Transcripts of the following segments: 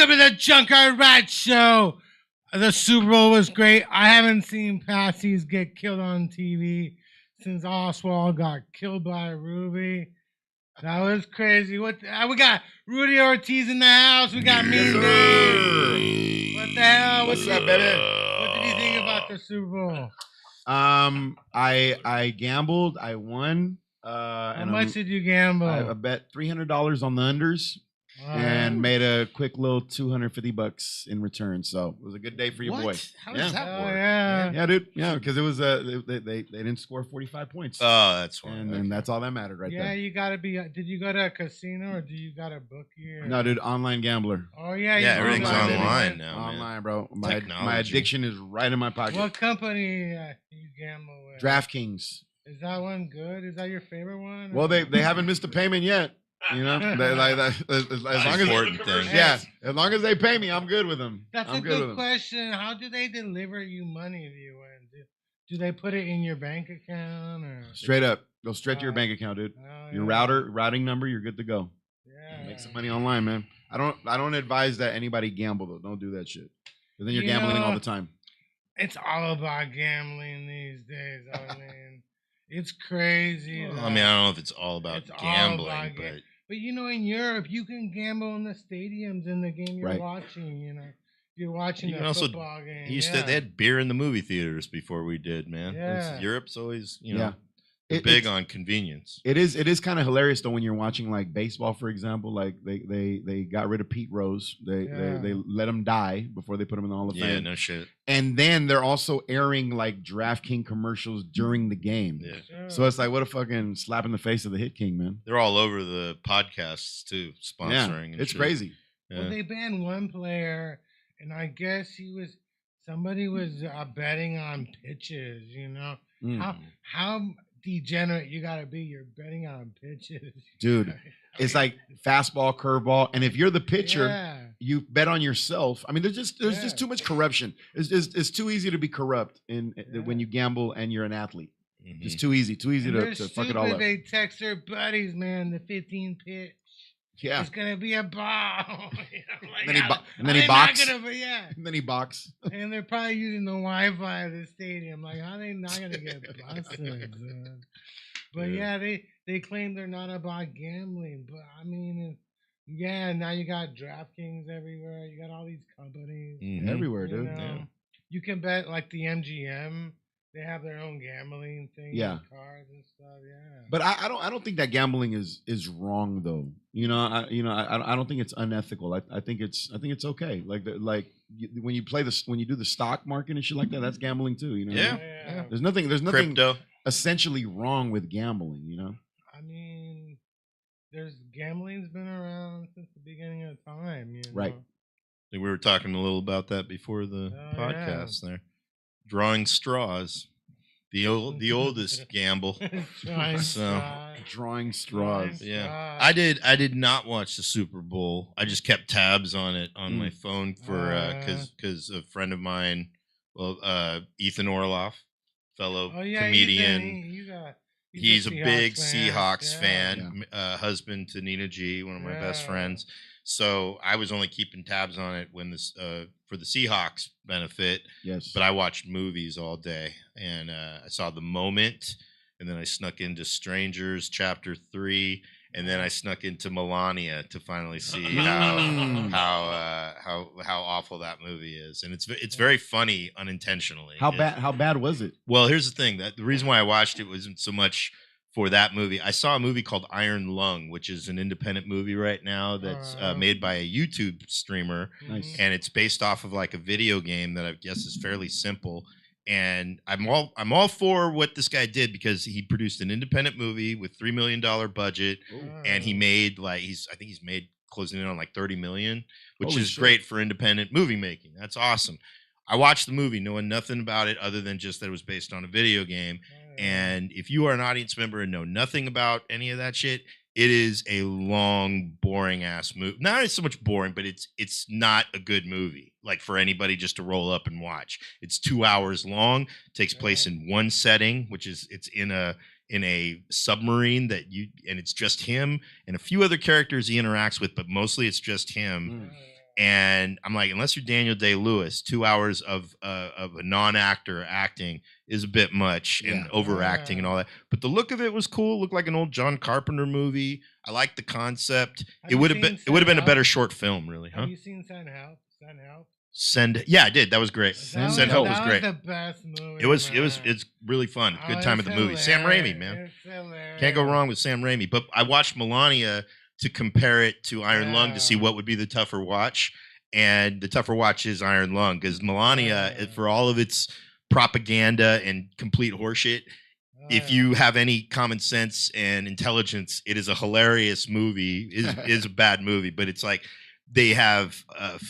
Welcome to the Junkyard Rat Show. The Super Bowl was great. I haven't seen Patsies get killed on TV since Oswald got killed by Ruby. That was crazy. We got Rudy Ortiz in the house. We got Mean Dave. What the hell? What's up, baby? What did you think about the Super Bowl? I gambled. I won. How much did you gamble? I bet $300 on the unders. And made a quick little $250 in return. So it was a good day for your boy. How does that work? Yeah, dude. Yeah, because it was they didn't score 45 points. Oh, that's one. And that's all that mattered right there. Yeah, you gotta be. Did you go to a casino or do you got a bookie? Or... No, dude, online gambler. Oh yeah, yeah, everything's online now. Online, bro. My addiction is right in my pocket. What company you gamble with? DraftKings. Is that one good? Is that your favorite one? Well, they haven't missed a payment yet. You know, as long as they pay me, I'm good with them. That's a good question. How do they deliver you money if you win? Do they put it in your bank account or straight up? Go straight to your bank account, dude. Your routing number, you're good to go. Yeah, make some money online, man. I don't advise that anybody gamble though. Don't do that shit. Because then you're gambling all the time. It's all about gambling these days. I mean, it's crazy. Well, I mean, I don't know if it's all about gambling, but you know, in Europe, you can gamble in the stadiums in the game you're watching. You know, you're watching a football game. They had beer in the movie theaters before we did, man. Yeah. Europe's always, big on convenience. It is kind of hilarious though when you're watching like baseball, for example. Like they got rid of Pete Rose. They let him die before they put him in the Hall of Fame. Yeah, no shit. And then they're also airing like DraftKings commercials during the game. Yeah. Sure. So it's like what a fucking slap in the face of the Hit King, man. They're all over the podcasts too, sponsoring. Yeah, and it's shit. crazy. Yeah. Well, they banned one player, and I guess somebody was betting on pitches. You know how degenerate you gotta be. You're betting on pitches, dude. It's like fastball, curveball, and if you're the pitcher, you bet on yourself. I mean, there's just too much corruption. It's too easy to be corrupt when you gamble and you're an athlete. Mm-hmm. It's too easy to fuck it all up. They text their buddies, man. The 15 pitch. Yeah, it's gonna be a ball. And then he box. And then he box. And they're probably using the Wi-Fi of the stadium. Like, how are they not gonna get busted? But they claim they're not about gambling. But I mean, now you got DraftKings everywhere. You got all these companies everywhere, dude. Yeah. You can bet like the MGM. They have their own gambling thing, cards and stuff. Yeah, but I don't think that gambling is wrong though. I don't think it's unethical. I think it's okay. Like when you do the stock market and shit like that, that's gambling too. You know. Yeah. There's nothing Crypto. Essentially wrong with gambling. You know. I mean, gambling's been around since the beginning of time. You know? Right. I think we were talking a little about that before the podcast there. Drawing straws, the oldest gamble. Drawing straws. Yeah, I did not watch the Super Bowl. I just kept tabs on it on my phone for because a friend of mine, Ethan Orloff, fellow comedian. He's a big Seahawks fan. Husband to Nina G, one of my best friends. So I was only keeping tabs on it when this for the Seahawks benefit. Yes. But I watched movies all day, and I saw The Moment, and then I snuck into Strangers Chapter 3, and then I snuck into Melania to finally see how awful that movie is, and it's very funny unintentionally. How bad was it? Well, here's the thing: that the reason why I watched it wasn't so much for that movie. I saw a movie called Iron Lung, which is an independent movie right now that's made by a YouTube streamer. Nice. And it's based off of like a video game that I guess is fairly simple. And I'm all for what this guy did because he produced an independent movie with $3 million budget, and he made I think he's made closing in on like 30 million, which is great for independent movie making. That's awesome. I watched the movie knowing nothing about it other than just that it was based on a video game. And if you are an audience member and know nothing about any of that shit, it is a long, boring ass movie. Not so much boring, but it's not a good movie. Like for anybody just to roll up and watch. It's 2 hours long. Takes place in one setting, which is it's in a submarine and it's just him and a few other characters he interacts with, but mostly it's just him. And I'm like, unless you're Daniel Day-Lewis, 2 hours of a non-actor acting is a bit much and overacting and all that. But the look of it was cool. It looked like an old John Carpenter movie. I liked the concept. It would have been a better short film, really. Huh? Have you seen Send Help? Yeah, I did. That was great. Send Help was great. That was the best movie. It's really fun. Good time at the movie. Sam Raimi, man. Can't go wrong with Sam Raimi. But I watched Melania to compare it to Iron Lung to see what would be the tougher watch. And the tougher watch is Iron Lung, because Melania, for all of its propaganda and complete horseshit, if you have any common sense and intelligence, it is a hilarious movie. Is a bad movie, but it's like they have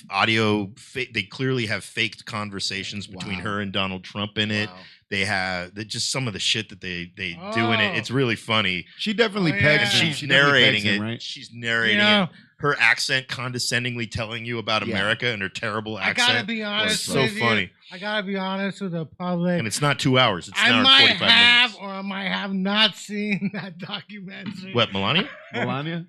audio. They clearly have faked conversations between her and Donald Trump in it. They have just some of the shit that they do in it. It's really funny. She definitely pegs him. She's narrating it. Right? She's narrating it. Her accent condescendingly telling you about America and her terrible accent. I gotta be honest. So funny. I gotta be honest with the public. And it's not 2 hours. It's an hour and 45 minutes. Or I might have not seen that documentary. What, Melania? Melania?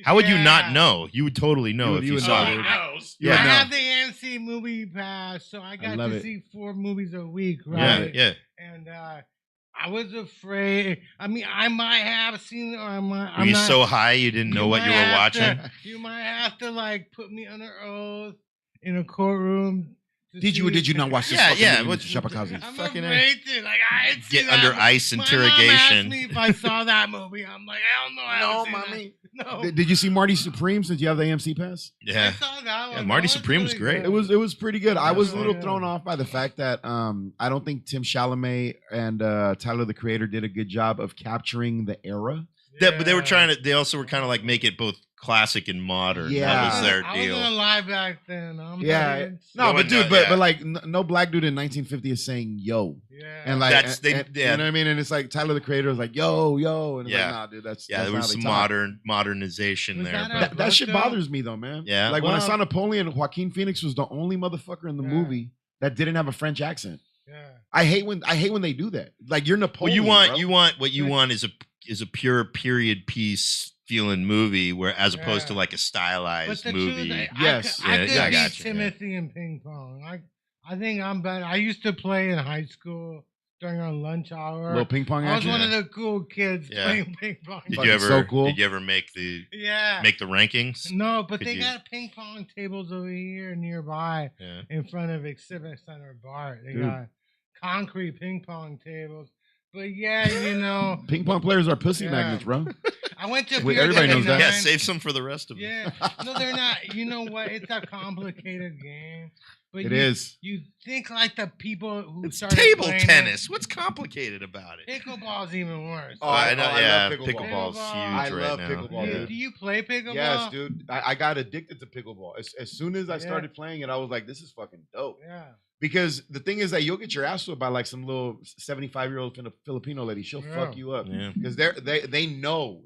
How would you not know? You would totally know if you saw it. I have the AMC movie pass, so I got to see 4 movies a week, right? Yeah. And I was afraid. I mean, I might have seen it, or I might. Were you so high you didn't know what you were watching? You might have to like put me under oath in a courtroom. Did you not watch this? What's Shapakazi? I'm afraid to. Like, I get under ice interrogation. My mom asked me if I saw that movie. I'm like, hell no, I haven't seen mommy. That. No. Did you see Marty Supreme since you have the AMC pass? Yeah. I saw that one. Yeah, Marty Supreme was great. It was pretty good. I was a little thrown off by the fact that I don't think Tim Chalamet and Tyler the Creator did a good job of capturing the era. Yeah, but they were trying to. They also were kind of like make it both classic and modern. Yeah, that was their deal. I wasn't alive back then. No, but dude, but like no black dude in 1950 is saying yo. Yeah, and like you know what I mean. And it's like Tyler the Creator was like yo, and it's like, nah, dude, that's there was some modernization there. That shit bothers me though, man. Yeah, like when I saw Napoleon, Joaquin Phoenix was the only motherfucker in the movie that didn't have a French accent. Yeah, I hate when they do that. Like you're Napoleon. Well, you want is a pure period piece feeling movie, where as opposed to like a stylized movie. I could beat Timothy in ping pong. I think I'm better. I used to play in high school during our lunch hour. Little ping pong action. I was one of the cool kids playing ping pong. Did you ever make the rankings? No, but they got ping pong tables over here nearby in front of Exhibit Center Bar. They got concrete ping pong tables. But ping pong players are pussy magnets, bro. I went to everybody knows that. Yeah, save some for the rest of them. Yeah, no, they're not. You know what? It's a complicated game. But it is. You think like the people who it's started table playing tennis. What's complicated about it? Pickleball's even worse. Oh, I know. I love pickleball's huge right now. Pickleball. Yeah. Do you play pickleball? Yes, dude. I got addicted to pickleball. As soon as I started playing it, I was like, this is fucking dope. Yeah. Because the thing is that you'll get your ass whipped by like some little 75-year-old Filipino lady. She'll fuck you up because they know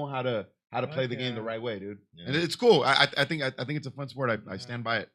how to play the game the right way, dude. Yeah. And it's cool. I think it's a fun sport. I stand by it.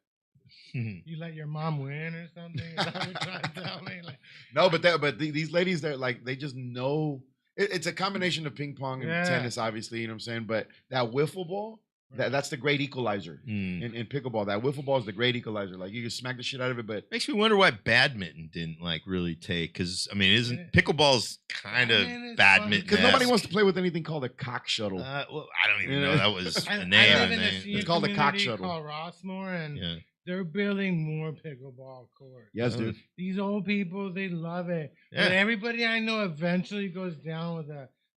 You let your mom win or something? Is that what you're trying to tell me? Like, no, but these ladies, they're like they just know. It's a combination of ping pong and tennis, obviously. You know what I'm saying? But that wiffle ball. That's the great equalizer in pickleball. That wiffle ball is the great equalizer. Like you can smack the shit out of it, but makes me wonder why badminton didn't like really take. Because I mean, isn't pickleball's kind of badminton? Because nobody wants to play with anything called a cock shuttle. Well, I don't even know that was the name. It's called a cock shuttle. Called Rossmore, and they're building more pickleball courts. Yes, dude. These old people, they love it. Yeah. But everybody I know eventually goes down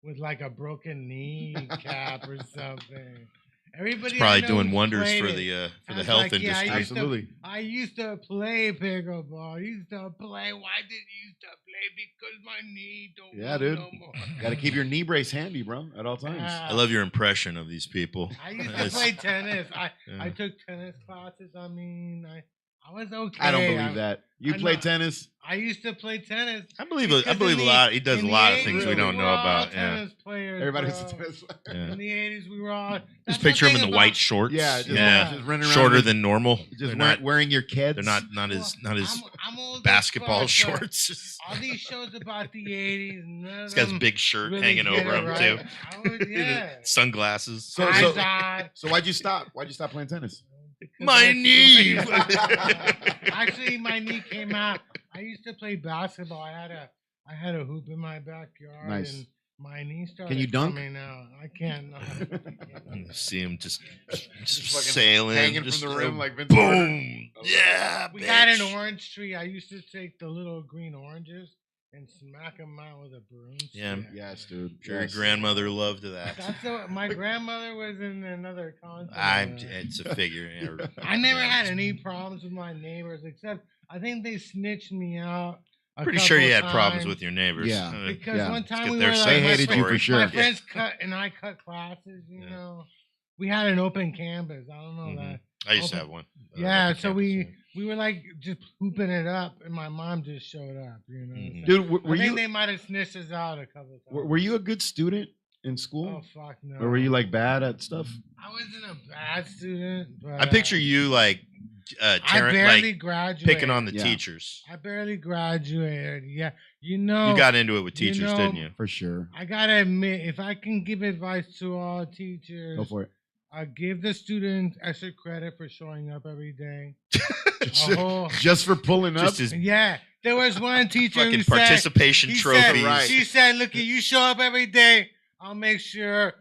with like a broken kneecap or something. Everybody probably doing wonders for the health industry. Absolutely. I used to play pickleball. Why did you used to play? Because my knee don't work no more. Got to keep your knee brace handy, bro, at all times. I love your impression of these people. I used to play tennis. I took tennis classes. I mean, I was okay. I don't believe that. You play tennis? I used to play tennis. I believe a lot. He does a lot of things we don't know about. Tennis players, everybody was a tennis player. In the 80s, we were all. Just picture him in the white shorts. Just running around. Shorter than normal. Just wearing your kids. They're not as basketball shorts. All these shows about the 80s. This guy's big shirt hanging over him too. Yeah. Sunglasses. So why'd you stop? Why'd you stop playing tennis? My knee. Actually, my knee came out. I used to play basketball. I had a hoop in my backyard. Nice. And my knee started Can you dunk? coming out. I can't. No, You see him just fucking sailing, hanging just from the rim like Vince boom. Yeah, we had an bitch. orange tree. I used to take the little green oranges and smack them out with a broom. Yeah. Yes, dude. Sure, your Yes. grandmother loved that. My grandmother was in another continent. It's a figure. Yeah. I never had any problems with my neighbors, except I think they snitched me out. Pretty sure you had couple problems times. with your neighbors. Yeah. Because Yeah. one time get we their were side like, They of the hated you story. for sure. my friends I cut classes, you Yeah. know. We had an open campus. I don't know that. I used to have one. Yeah, Open so campus, we were like just hooping it up, and my mom just showed up, you know. Mhm. So Dude, were I think you they might have snitched us out a couple times. were you a good student in school? Oh fuck no! Or were you like bad at stuff? I wasn't a bad student, but I picture you like I Terrence, barely like graduated. picking on the Yeah. teachers. I barely graduated. Yeah, you know. You got into it with you teachers, know, didn't you? For sure. I gotta admit, if I can give advice to all teachers, Go for it. give the students extra credit for showing up every day. Just for pulling up. Just as Yeah, there was one teacher who fucking said, participation he trophies. said, Right. she said, "Look, you show up every day. I'll make sure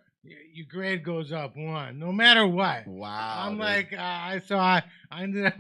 your grade goes up one, no matter what." Wow. I'm dude. like, I ended up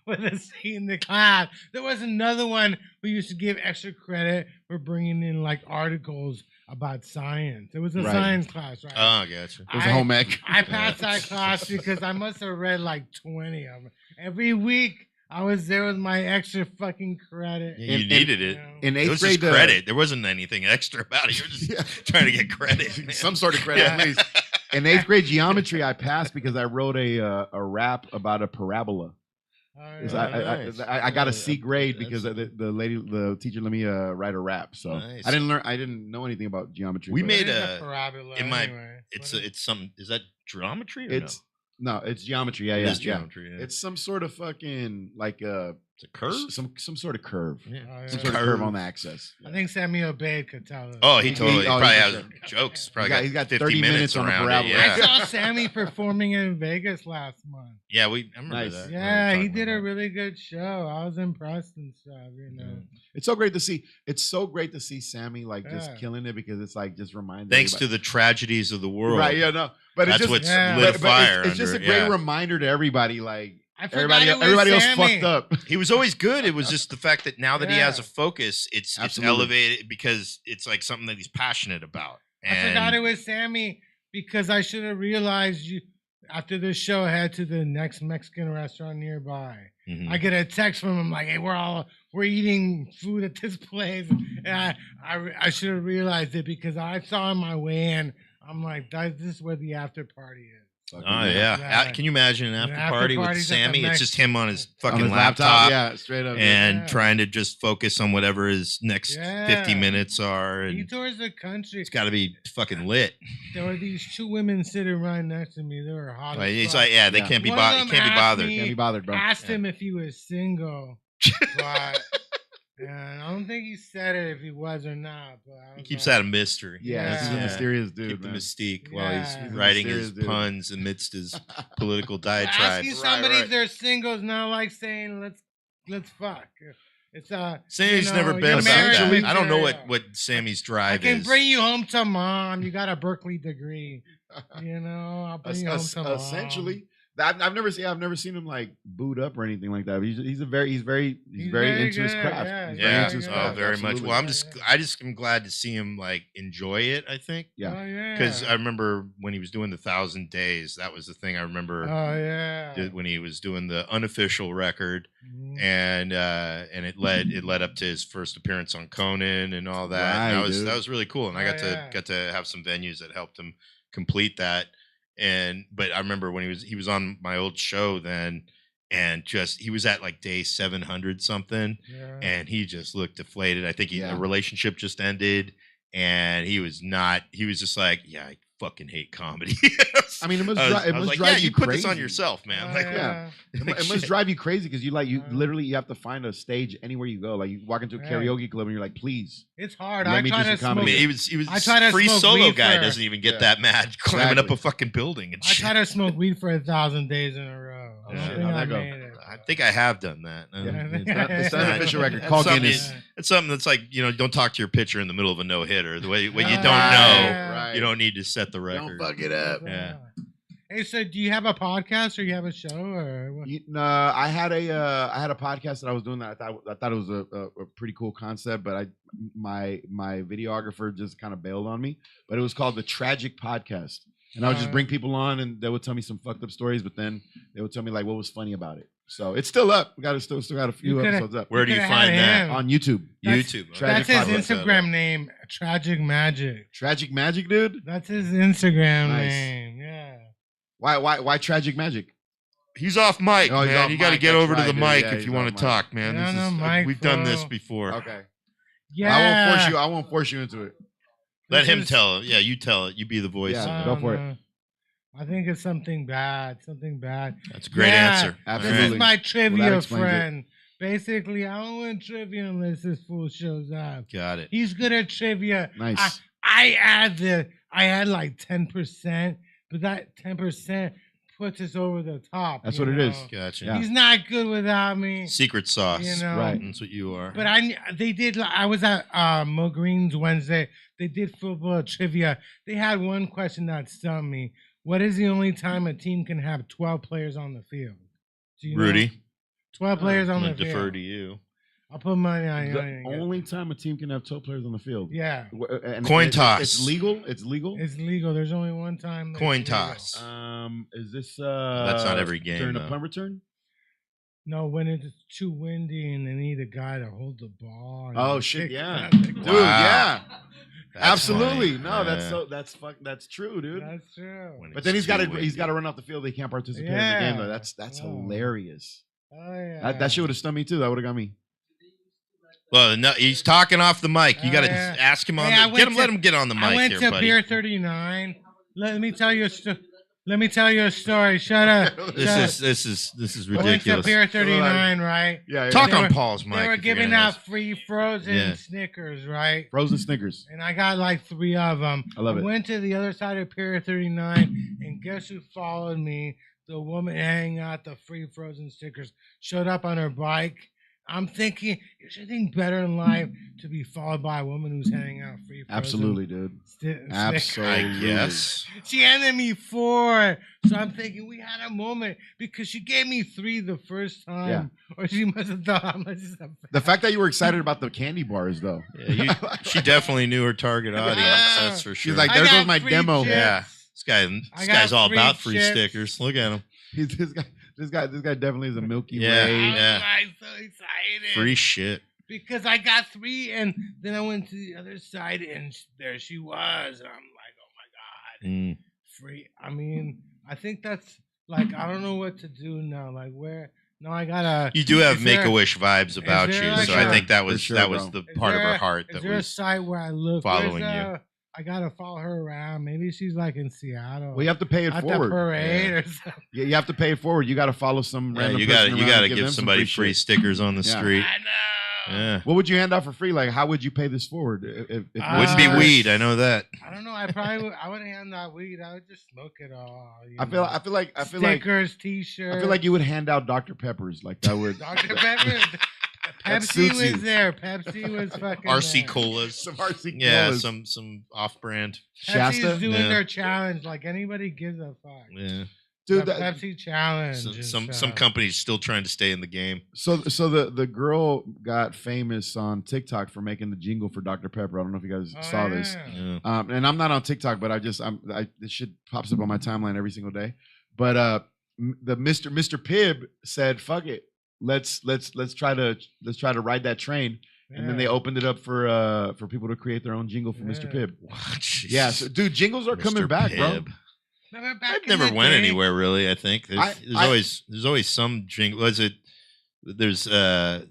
with a C in the class. There was another one who used to give extra credit for bringing in like articles about science. It was a Right. science class, right? Oh, gotcha. it was a home ec. I passed that class because I must have read like 20 of them. Every week I was there with my extra fucking credit. Yeah, you In- needed it. You know? In It eighth was grade, just credit. There wasn't anything extra about it. You were just Yeah. trying to get credit. man. Some sort of credit at Yeah. least. In eighth grade geometry, I passed because I wrote a rap about a parabola. Oh, Nice. I got a C grade That's- because the teacher let me write a rap. So Nice. I didn't know anything about geometry. We but made What is a- parabola in my- anyway? It's What is- it's some. Is that geometry? Or it's it's geometry. Yeah, no? It yeah, is yeah. geometry. Yeah. It's some sort of fucking like It's a curve. some sort of curve. Yeah. Oh, Some yeah. sort of curve on the axis. I think Samuel Bade could tell us. Oh, he totally oh, probably he has for jokes. Probably He's got 50 30 minutes on the around parabola. it. I Yeah, saw Sammy performing in Vegas last month. yeah. I remember Nice. that. Yeah, he Talking did a about really good show. I was impressed and stuff, you that. know. It's so great to see. It's so great to see Sammy like just Yeah. killing it because it's like just reminds. Thanks to everybody. the tragedies of the world. right. Yeah, no, but That's it's just what's Yeah. lit a but fire. it's just a under great it, yeah. reminder to everybody. Like I forgot it was everybody else Sammy. fucked up. He was always good. It was just the fact that now that he has a Yeah. focus, it's Absolutely. elevated because it's like something that he's passionate about. I forgot it was Sammy because I should have realized you after this show. I head to the next Mexican restaurant nearby. Mhm. I get a text from him like, "Hey, we're eating food at this place." And I should have realized it because I saw on my way in. I'm like, this is where the after party is. Oh yeah. Yeah. Can you imagine an after after party with party's at the Sammy? It's Mex- just him on his On fucking his laptop, yeah, straight up. and Yeah. trying to just focus on whatever his next 50 Yeah. minutes are. He And tours the country. it's got to be fucking lit. There were these two women sitting right next to me. They were hot. Like, as he's fuck. like, yeah, they Yeah. can't be One of them can't be asked bothered. me- Can't be bothered, bro. Asked Yeah. him if he was single, but I don't think he said it if he was or not. But I He was keeps like, that a mystery. Yeah, he's a Yeah. mysterious dude, Keep the man. mystique while Yeah. he's He's a writing mysterious his dude. puns amidst his political Asking diatribes. somebody right. if they're single is not like saying let's fuck. It's Sammy's you never know, been you're about married, that. I don't know yeah. what Sammy's I drive can is. bring you home to mom. You got a Berkeley degree. You know, I'll bring you home to mom. Essentially, I've never seen him like boot up or anything like that. He's very very into his good, craft. yeah, He's he's very Yeah, into his good. craft. very much. absolutely. Well, Yeah, I just am glad to see him like enjoy it. I think Yeah. Oh yeah. because I remember when he was doing the 1,000 Days. That was the thing I remember Oh yeah. when he was doing the unofficial record, Mhm. and it led up to his first appearance on Conan and all that. And Right, dude. that was really cool, and I Oh, got to have some venues that helped him complete that. But I remember when he was on my old show then, and he was at like day 700 something, Yeah. and he just looked deflated. I think Yeah. the relationship just ended, and he was just like, yeah, I fucking hate comedy. I mean, it must, I was like, drive you you put crazy. this on yourself, man. Like, Yeah. It must shit. drive you crazy because you literally you have to find a stage anywhere you go. Like you walk into a karaoke club and you're like, please. It's hard. Let I me try do to some I smoke. comedy. mean, he was I try to free smoke solo weed guy for- doesn't even get that mad climbing up Exactly. a fucking building and I shit. try to smoke weed for 1,000 days in a row. Oh, I don't shit. think How'd I that go? made it. I think I have done that. It's the unofficial record. That's Call something Guinness. It's something that's like, don't talk to your pitcher in the middle of a no hitter. The way when you don't know, Right. you don't need to set the record. Don't fuck it up. Yeah. Hey, so do you have a podcast or you have a show or what? No, I had a podcast that I was doing that I thought it was a pretty cool concept, but my videographer just kind of bailed on me. But it was called the Tragic Podcast, and I would just bring people on and they would tell me some fucked up stories, but then they would tell me like what was funny about it. So it's still up. We still got a few episodes up. Where do you could've find had that? him. On YouTube. YouTube. Tragic That's his Podcast. Instagram name, Tragic Magic. Tragic Magic, dude. That's his Instagram Nice. name. Yeah. Why Tragic Magic? He's off mic, Oh, he's man. off You got to mic, get that's over to right, the dude. mic Yeah, if he's you on want to mic. talk, man. Get on the mic, We've done this bro. before. Okay. Yeah. I won't force you into it. Let This him is- tell it. Yeah, you tell it. You be the voice. Yeah. of it. Go for it. know. I think it's something bad. Something bad. That's a great Yeah, answer. Absolutely. This is my trivia explains it. friend. Basically, I don't win trivia unless this fool shows up. Got it. He's good at trivia. Nice. I had like 10%, but that 10% puts us over the top. That's you what it know? is. Gotcha. Yeah. He's not good without me. Secret sauce. You know. Right. That's what you are. But I was at Mo Green's Wednesday. They did football trivia. They had one question that stumped me. What is the only time a team can have 12 players on the field? Do you know? Rudy, 12 players I'm on going the to defer field. to you. I'll put money on you. The only time a team can have 12 players on the field. Yeah, And Coin toss. It's legal. It's legal. it's legal. There's only one time. that Coin it's legal. toss. Is this That's not every game, during though. a punt return? No, when it's too windy and they need a guy to hold the ball. and Oh they shit, kick yeah. it. Dude, Wow. yeah. That's Absolutely. funny. No, Yeah. that's true, dude. That's true. When But it's then he's got too to windy. run off the field. He can't participate in the Yeah. game though. That's Oh. hilarious. Oh yeah. That shit would have stunned me too. That would have got me. Well, no, he's talking off the mic. You got to Yeah. ask him on. Hey, I Let went him. to- Let him get on the mic I went here, to buddy. Pier 39. Let me tell you a story. Shut up. This is I went to ridiculous. Pier 39, right? Yeah. Talk They on were- Paul's mic. They were if you're giving gonna out ask. free frozen Yeah. Snickers, right? Frozen Snickers. And I got like 3 of them. I love it. Went to the other side of Pier 39, and guess who followed me? The woman hanging out the free frozen stickers showed up on her bike. I'm thinking, is there anything better in life to be followed by a woman who's handing out free frozen Absolutely, dude. Snickers? Absolutely. I guess. She handed me 4. So I'm thinking we had a moment because she gave me 3 the first time. Or she must have thought I'm just a The fact that you were excited about the candy bars, though. Yeah, she definitely knew her target audience. Yeah. That's for sure. She's like, I there got goes my free demo. chips. yeah, this I guy's got all free about free chips. stickers. Look at him. This guy definitely is a Milky Yeah. Way. I'm so excited. Free shit. Because I got 3, and then I went to the other side, and there she was. And I'm like, oh my God, Mm. free. I mean, I think that's like, I don't know what to do now. Like, where? No, I gotta. You do have Is there- Make-A-Wish vibes about there you, like so I a- think that For was sure, that was bro. the Is part of there- her heart Is that there a was. site where I look? following Where's, I gotta follow her around. Maybe she's like in Seattle. Well, you have to pay it at forward. the parade Yeah. or something. Yeah, you have to pay it forward. You got to follow some Yeah, random you person got you around got to and give them some somebody free shit. stickers on the Yeah. street. I know. Yeah, What would you hand out for free? Like, how would you pay this forward? If wouldn't be Uh, weed. I know that. I don't know. I probably would. I wouldn't hand out weed. I would just smoke it all. you I feel know. like Stickers, T-shirts. I feel like you would hand out Dr. Peppers. Like that would Dr. Pepper. That Pepsi suits was you. there. Pepsi was fucking RC there. colas. some RC Yeah, colas. some off-brand. Pepsi's Shasta. doing Yeah. their challenge. Like anybody gives a fuck. Yeah, Dude, The that, Pepsi challenge. some and some stuff. companies still trying to stay in the game. so the girl got famous on TikTok for making the jingle for Dr. Pepper. I don't know if you guys Oh, saw this. yeah. Yeah. And I'm not on TikTok, but this shit pops up on my timeline every single day. But the Mr. Pibb said, "Fuck it, let's try to ride that train." And then they opened it up for people to create their own jingle for Mr. Yeah. Pibb. What? Yeah, so, dude, jingles are coming Mr. back, bro. Pibb. Remember back It in never the went day? anywhere really. I think there's always some jingle. Was it? There's I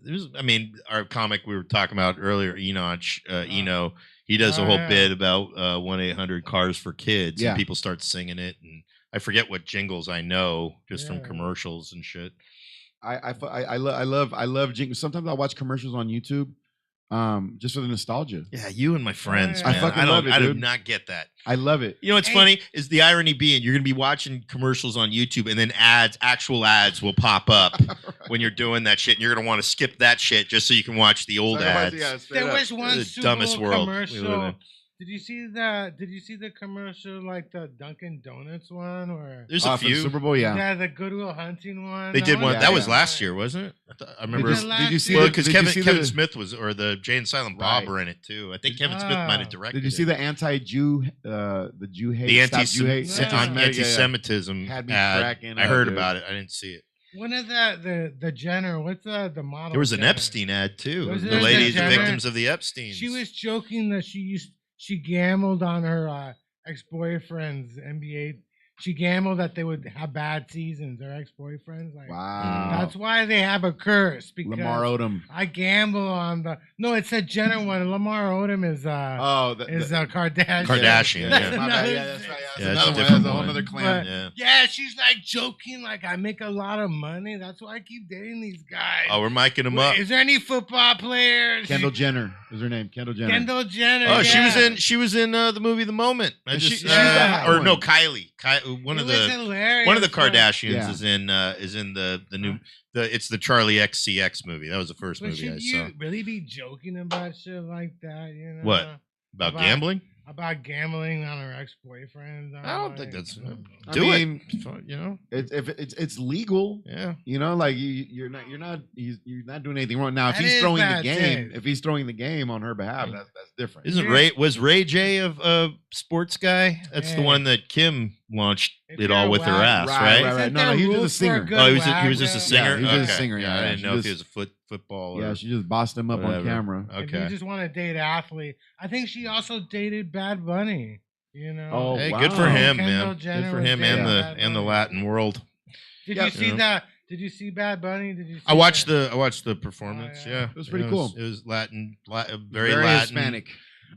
mean, our comic we were talking about earlier, Eno. He does a Oh, whole yeah. bit about 1-800 Cars for Kids, Yeah. and people start singing it, and I forget what jingles I know just from Yeah. commercials and shit. I love jingles. Sometimes I watch commercials on YouTube, just for the nostalgia. Yeah, you and my friends, Yeah. man. I fucking love it, I do dude. not get that. I love it. You know what's Hey. funny is the irony being you're going to be watching commercials on YouTube and then actual ads will pop up when you're doing that shit, and you're going to want to skip that shit just so you can watch the old ads. Yeah, straight There up. was one The Super dumbest Bowl world we live commercial. in. Did you see the commercial, like the Dunkin' Donuts one, or There's Oh, a for the few. Super Bowl, yeah. the Goodwill Hunting one? They That did one. Yeah, That was yeah. last year, wasn't it? I remember. Did Did you see? Well, the- because did you Kevin see Kevin the- Smith was, or the Jay and Silent Bob Right. were in it too. I think Kevin Smith might have directed. Did you see it. the anti-Jew, the Jew hate, the stop Jew hate, anti-Semitism Had me ad? cracking I up, heard dude. about it. I didn't see it. One of the Jenner. What's the model? There was an Jenner? Epstein ad too. Was The there a ladies, the Jenner? victims of the Epsteins. She was joking that she gambled on her ex-boyfriend's NBA. She gambled that they would have bad seasons. Her ex-boyfriends, like, Wow. that's why they have a curse. Because Lamar Odom. I gamble on the. No, it's a Jenner one. Lamar Odom is Kardashian. Kardashian, Yeah, yeah. my bad. Yeah, that's right. Yeah, That's it's a another one. different That's a whole one. other clan. Yeah. Yeah, she's like joking, like I make a lot of money. That's why I keep dating these guys. Oh, we're miking them Wait, up. is there any football players? Kendall Jenner is her name. Kendall Jenner. Kendall Jenner. Oh, yeah. she was in the movie The Moment. I And just she was that or one. no, Kylie. One It of was the hilarious. one of the Kardashians Yeah. is in the new it's the Charlie XCX movie. That was the first But movie I should saw. you really be joking about shit like that? You know What? About gambling? About gambling on her ex-boyfriend. I don't think that's I do mean, it. Fine, you know? It's legal. Yeah. You know, like you're not doing anything wrong. Now, if That he's is throwing the bad game, taste. if he's throwing the game on her behalf, that's different. Was Ray J of Sports Guy? That's the Yeah. one that Kim launched If it you're all a with her whack- ass, Right. right? No, he was just a singer. Oh, he was just a singer. Yeah, he was just a Okay. singer, yeah, I yeah. didn't She know if he just- was a football. Or, Yeah, she just bossed him up on whatever. camera. If you Okay. just want to date athlete, I think she also dated Bad Bunny. You know. Oh, Hey, wow. good for him, Kendall man. Jenner Good for was him dating and Bad the Bunny. Latin world. Did Yeah. you see Yeah. that? Did you see Bad Bunny? Did you? See I watched that? the performance. Oh, yeah. Yeah, It was pretty cool. It was Latin, very Very Latin, Hispanic.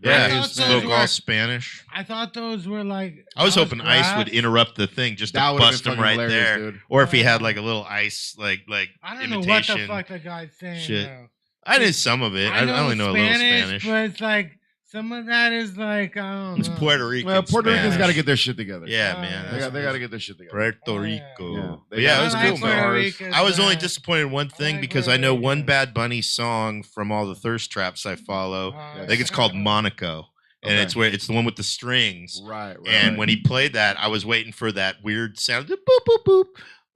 Yeah, I he thought spoke those all were- Spanish. I thought those were like. I was hoping Ice would grass. interrupt the thing just That to would've bust been him fucking right hilarious, there, dude. or if he had like a little Ice like I don't know imitation. what the fuck the guy's saying. shit. Though. I did some of it. I only know a little Spanish. but it's like some of that is like I don't It's know. Puerto Rican. Well, Puerto Ricans Spanish. got to get their shit together. Yeah, Oh, man. yeah. They that's- got to get their shit together. Puerto Oh, yeah. Rico. Yeah. But yeah, I it was like cool, Puerto man. Rican, I was only man. disappointed in one thing like because Puerto I know one Rican. Bad Bunny song from all the thirst traps I follow. Oh, I think it's called Monaco, and Okay. it's the one with the strings. Right. And when he played that, I was waiting for that weird sound, boop boop boop,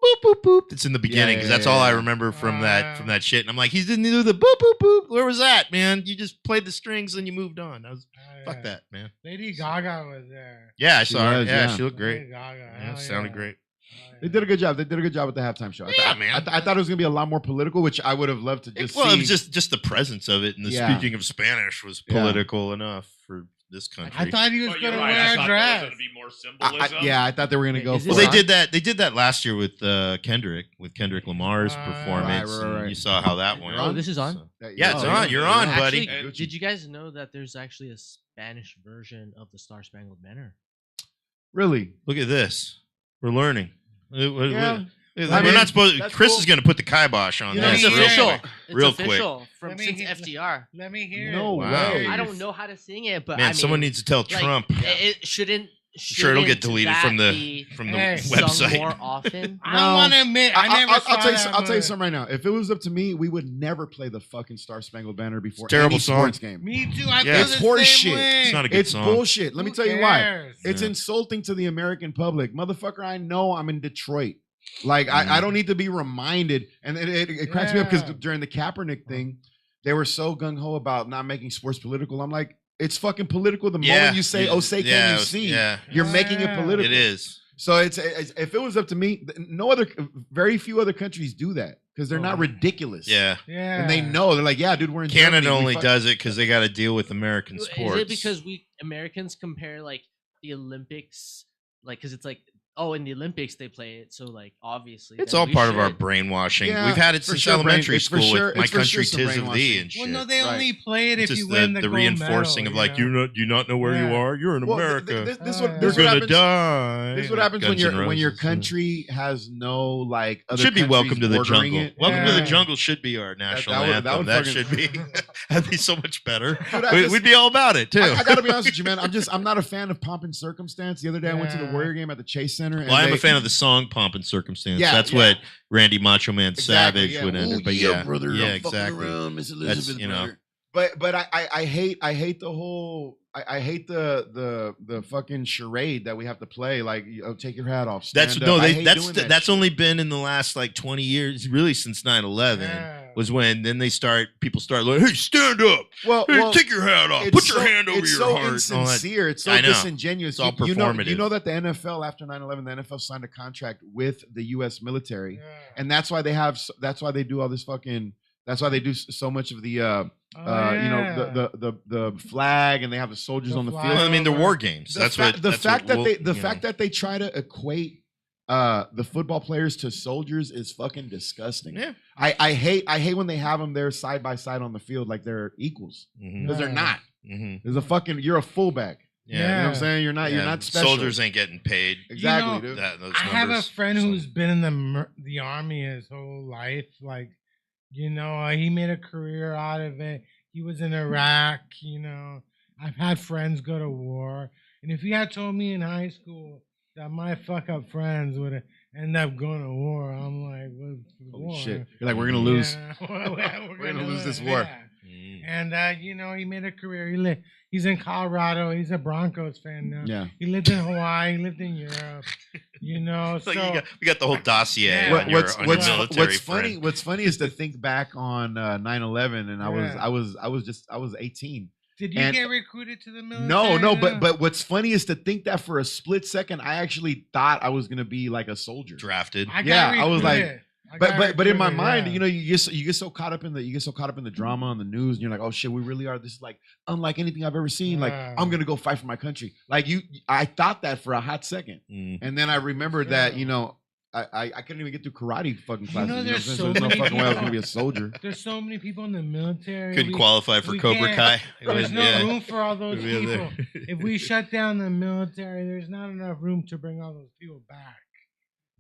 boop boop boop. It's in the beginning because that's all I remember from that shit. And I'm like, he didn't do the boop boop boop. Where was that, man? You just played the strings and you moved on. I was fuck that, man. Lady Gaga was there. Yeah, I She saw her. was, Yeah, yeah. she looked great. Lady Gaga. Yeah, hell sounded yeah. great. Oh, They yeah. did a good job. They did a good job with the halftime show. Yeah, man. I thought it was gonna be a lot more political, which I would have loved to just Well, see. it was just the presence of it, and the Yeah. speaking of Spanish was Yeah. political enough for this country. I thought he was But going you're to right. I wear a thought there was dress. going to be more symbolism. yeah, I thought they were gonna go. Is For this Well, they it. did that. They did that last year with Kendrick Lamar's Right, performance. right, and right. You saw how that went. Oh, this is on? So- Yeah, it's Oh, on. You're on, buddy. Actually, And- did you guys know that there's actually a Spanish version of the Star Spangled Banner? Really? Look at this. We're learning. Yeah. We're I mean, not supposed. that's Chris cool. is going to put the kibosh on You this. know, It's real official. quick. It's Real quick. official from Let me since hear- FDR. Let me hear No it. way. I don't know how to sing it, but Man, I mean, someone needs to tell like, Trump. It shouldn't. Sure, it'll get shouldn't deleted that from the be Hey. sung website. more often. I don't want to admit, I never I'll saw tell you. that I'll tell you movie. something right now. If it was up to me, we would never play the fucking Star Spangled Banner before It's a terrible any song. sports game. Me too. I Yeah. feel It's the horse same shit. way. It's not a good It's song. bullshit. Let me Who tell you why. cares? It's Yeah. insulting to the American public, motherfucker. I know I'm in Detroit. Like Mhm. I don't need to be reminded. And it cracks me up because Yeah. during the Kaepernick thing, they were so gung ho about not making sports political. I'm like, it's fucking political the moment you say, "Oh, say can you see?" Yeah, You're making it Yeah. political. it is. So it's if it was up to me, very few other countries do that because they're not ridiculous. Yeah. Yeah. And they know they're like, yeah, dude, we're in Canada Germany. We only fuck- does it because they got to deal with American sports. Is it because we Americans compare like the Olympics, like because it's like Oh, in the Olympics they play it, so like obviously It's then all we part of our should. brainwashing. Yeah, We've had it for since sure, elementary it's for school sure- with my it's for sure country some tis of thee brainwashing. and shit. Well, no, they Right. only play it It's if just you win the the gold reinforcing medal, of like, you know? do you not know where you Yeah. are? You're in Well, America. this Yeah. what You're this what gonna happens. die. This is what Like happens when Guns N' your Roses. country has no like other Should be welcome countries to the bordering jungle. it. Welcome to the Yeah. jungle should be our national that would anthem. That fucking- should be. That'd be so much better. Dude, I just- We'd be all about it too. I gotta be honest with you, man. I'm not a fan of pomp and circumstance. The other day I went to the Yeah. Warrior game at the Chase Center. Well, I'm a fan of the song "Pomp and Circumstance." Yeah, That's yeah. what Randy Macho Man Exactly, Savage would Ooh, enter. But yeah, brother, yeah, I'm fucking exactly. around, Miss That's, Elizabeth, you know. brother. But I hate the whole I hate the fucking charade that we have to play. Like, take your hat off. That's stand no, up. I they, hate that's doing the, that that's shit. only been in the last like 20 years, really since 9/11. Yeah. Was when then people start like, hey, stand up, well, hey, take your hat off, it's put your so- hand over it's your so heart. and all that. insincere. It's so I know. disingenuous. It's all You know performative. that the NFL after 9/11, the NFL signed a contract with the U.S. military, Yeah. and that's why they do all this fucking. That's why they do so much of the Oh, you yeah. know the flag, and they have the soldiers The on the flag. field. Well, I mean, they're war games. The That's fa- what the that's fact what that we'll- they you know. fact that they try to equate the football players to soldiers is fucking disgusting. Yeah. I hate when they have them there side by side on the field like they're equals, Mhm. because they're Yeah. not. Mhm. There's a fucking you're a fullback. Yeah. You know what Yeah. I'm saying? You're Yeah. not special. Soldiers ain't getting paid. Exactly, You know, dude. Those I have a numbers. friend So- who's been in the army his whole life. Like, you know, he made a career out of it. He was in Iraq. You know, I've had friends go to war, and if you had told me in high school that my fuck up friends would end up going to war, I'm like, what's Holy war? shit! You're like, we're gonna lose. Yeah, we're gonna lose this war. yeah. Mm. And you know, he made a career. He's in Colorado. He's a Broncos fan now. Yeah. He lived in Hawaii. He lived in Europe. You know, It's like so we got the whole dossier Yeah. on your, What's on your military funny? friend. What's funny is to think back on 9/11, and Yeah. I was 18. did you and- get recruited to the military? No, then? but what's funny is to think that for a split second, I actually thought I was gonna be like a soldier. Drafted. I got yeah, I was like- recruited. I But got but in my recruited, mind, yeah. you know, you get so caught up in the drama on the news, and you're like, oh shit, we really are. This is like unlike anything I've ever seen. Like, Yeah. I'm gonna go fight for my country. Like I thought that for a hot second, Mm. and then I remembered that Yeah. you know I couldn't even get through karate fucking classes. know, what I'm there's saying? so there's no many fucking way I was people- gonna be a soldier. There's so many people in the military. Couldn't we- qualify for we Cobra Kai. can't- It There's was- no yeah. room for all those We'd be people. there. If we shut down the military, there's not enough room to bring all those people back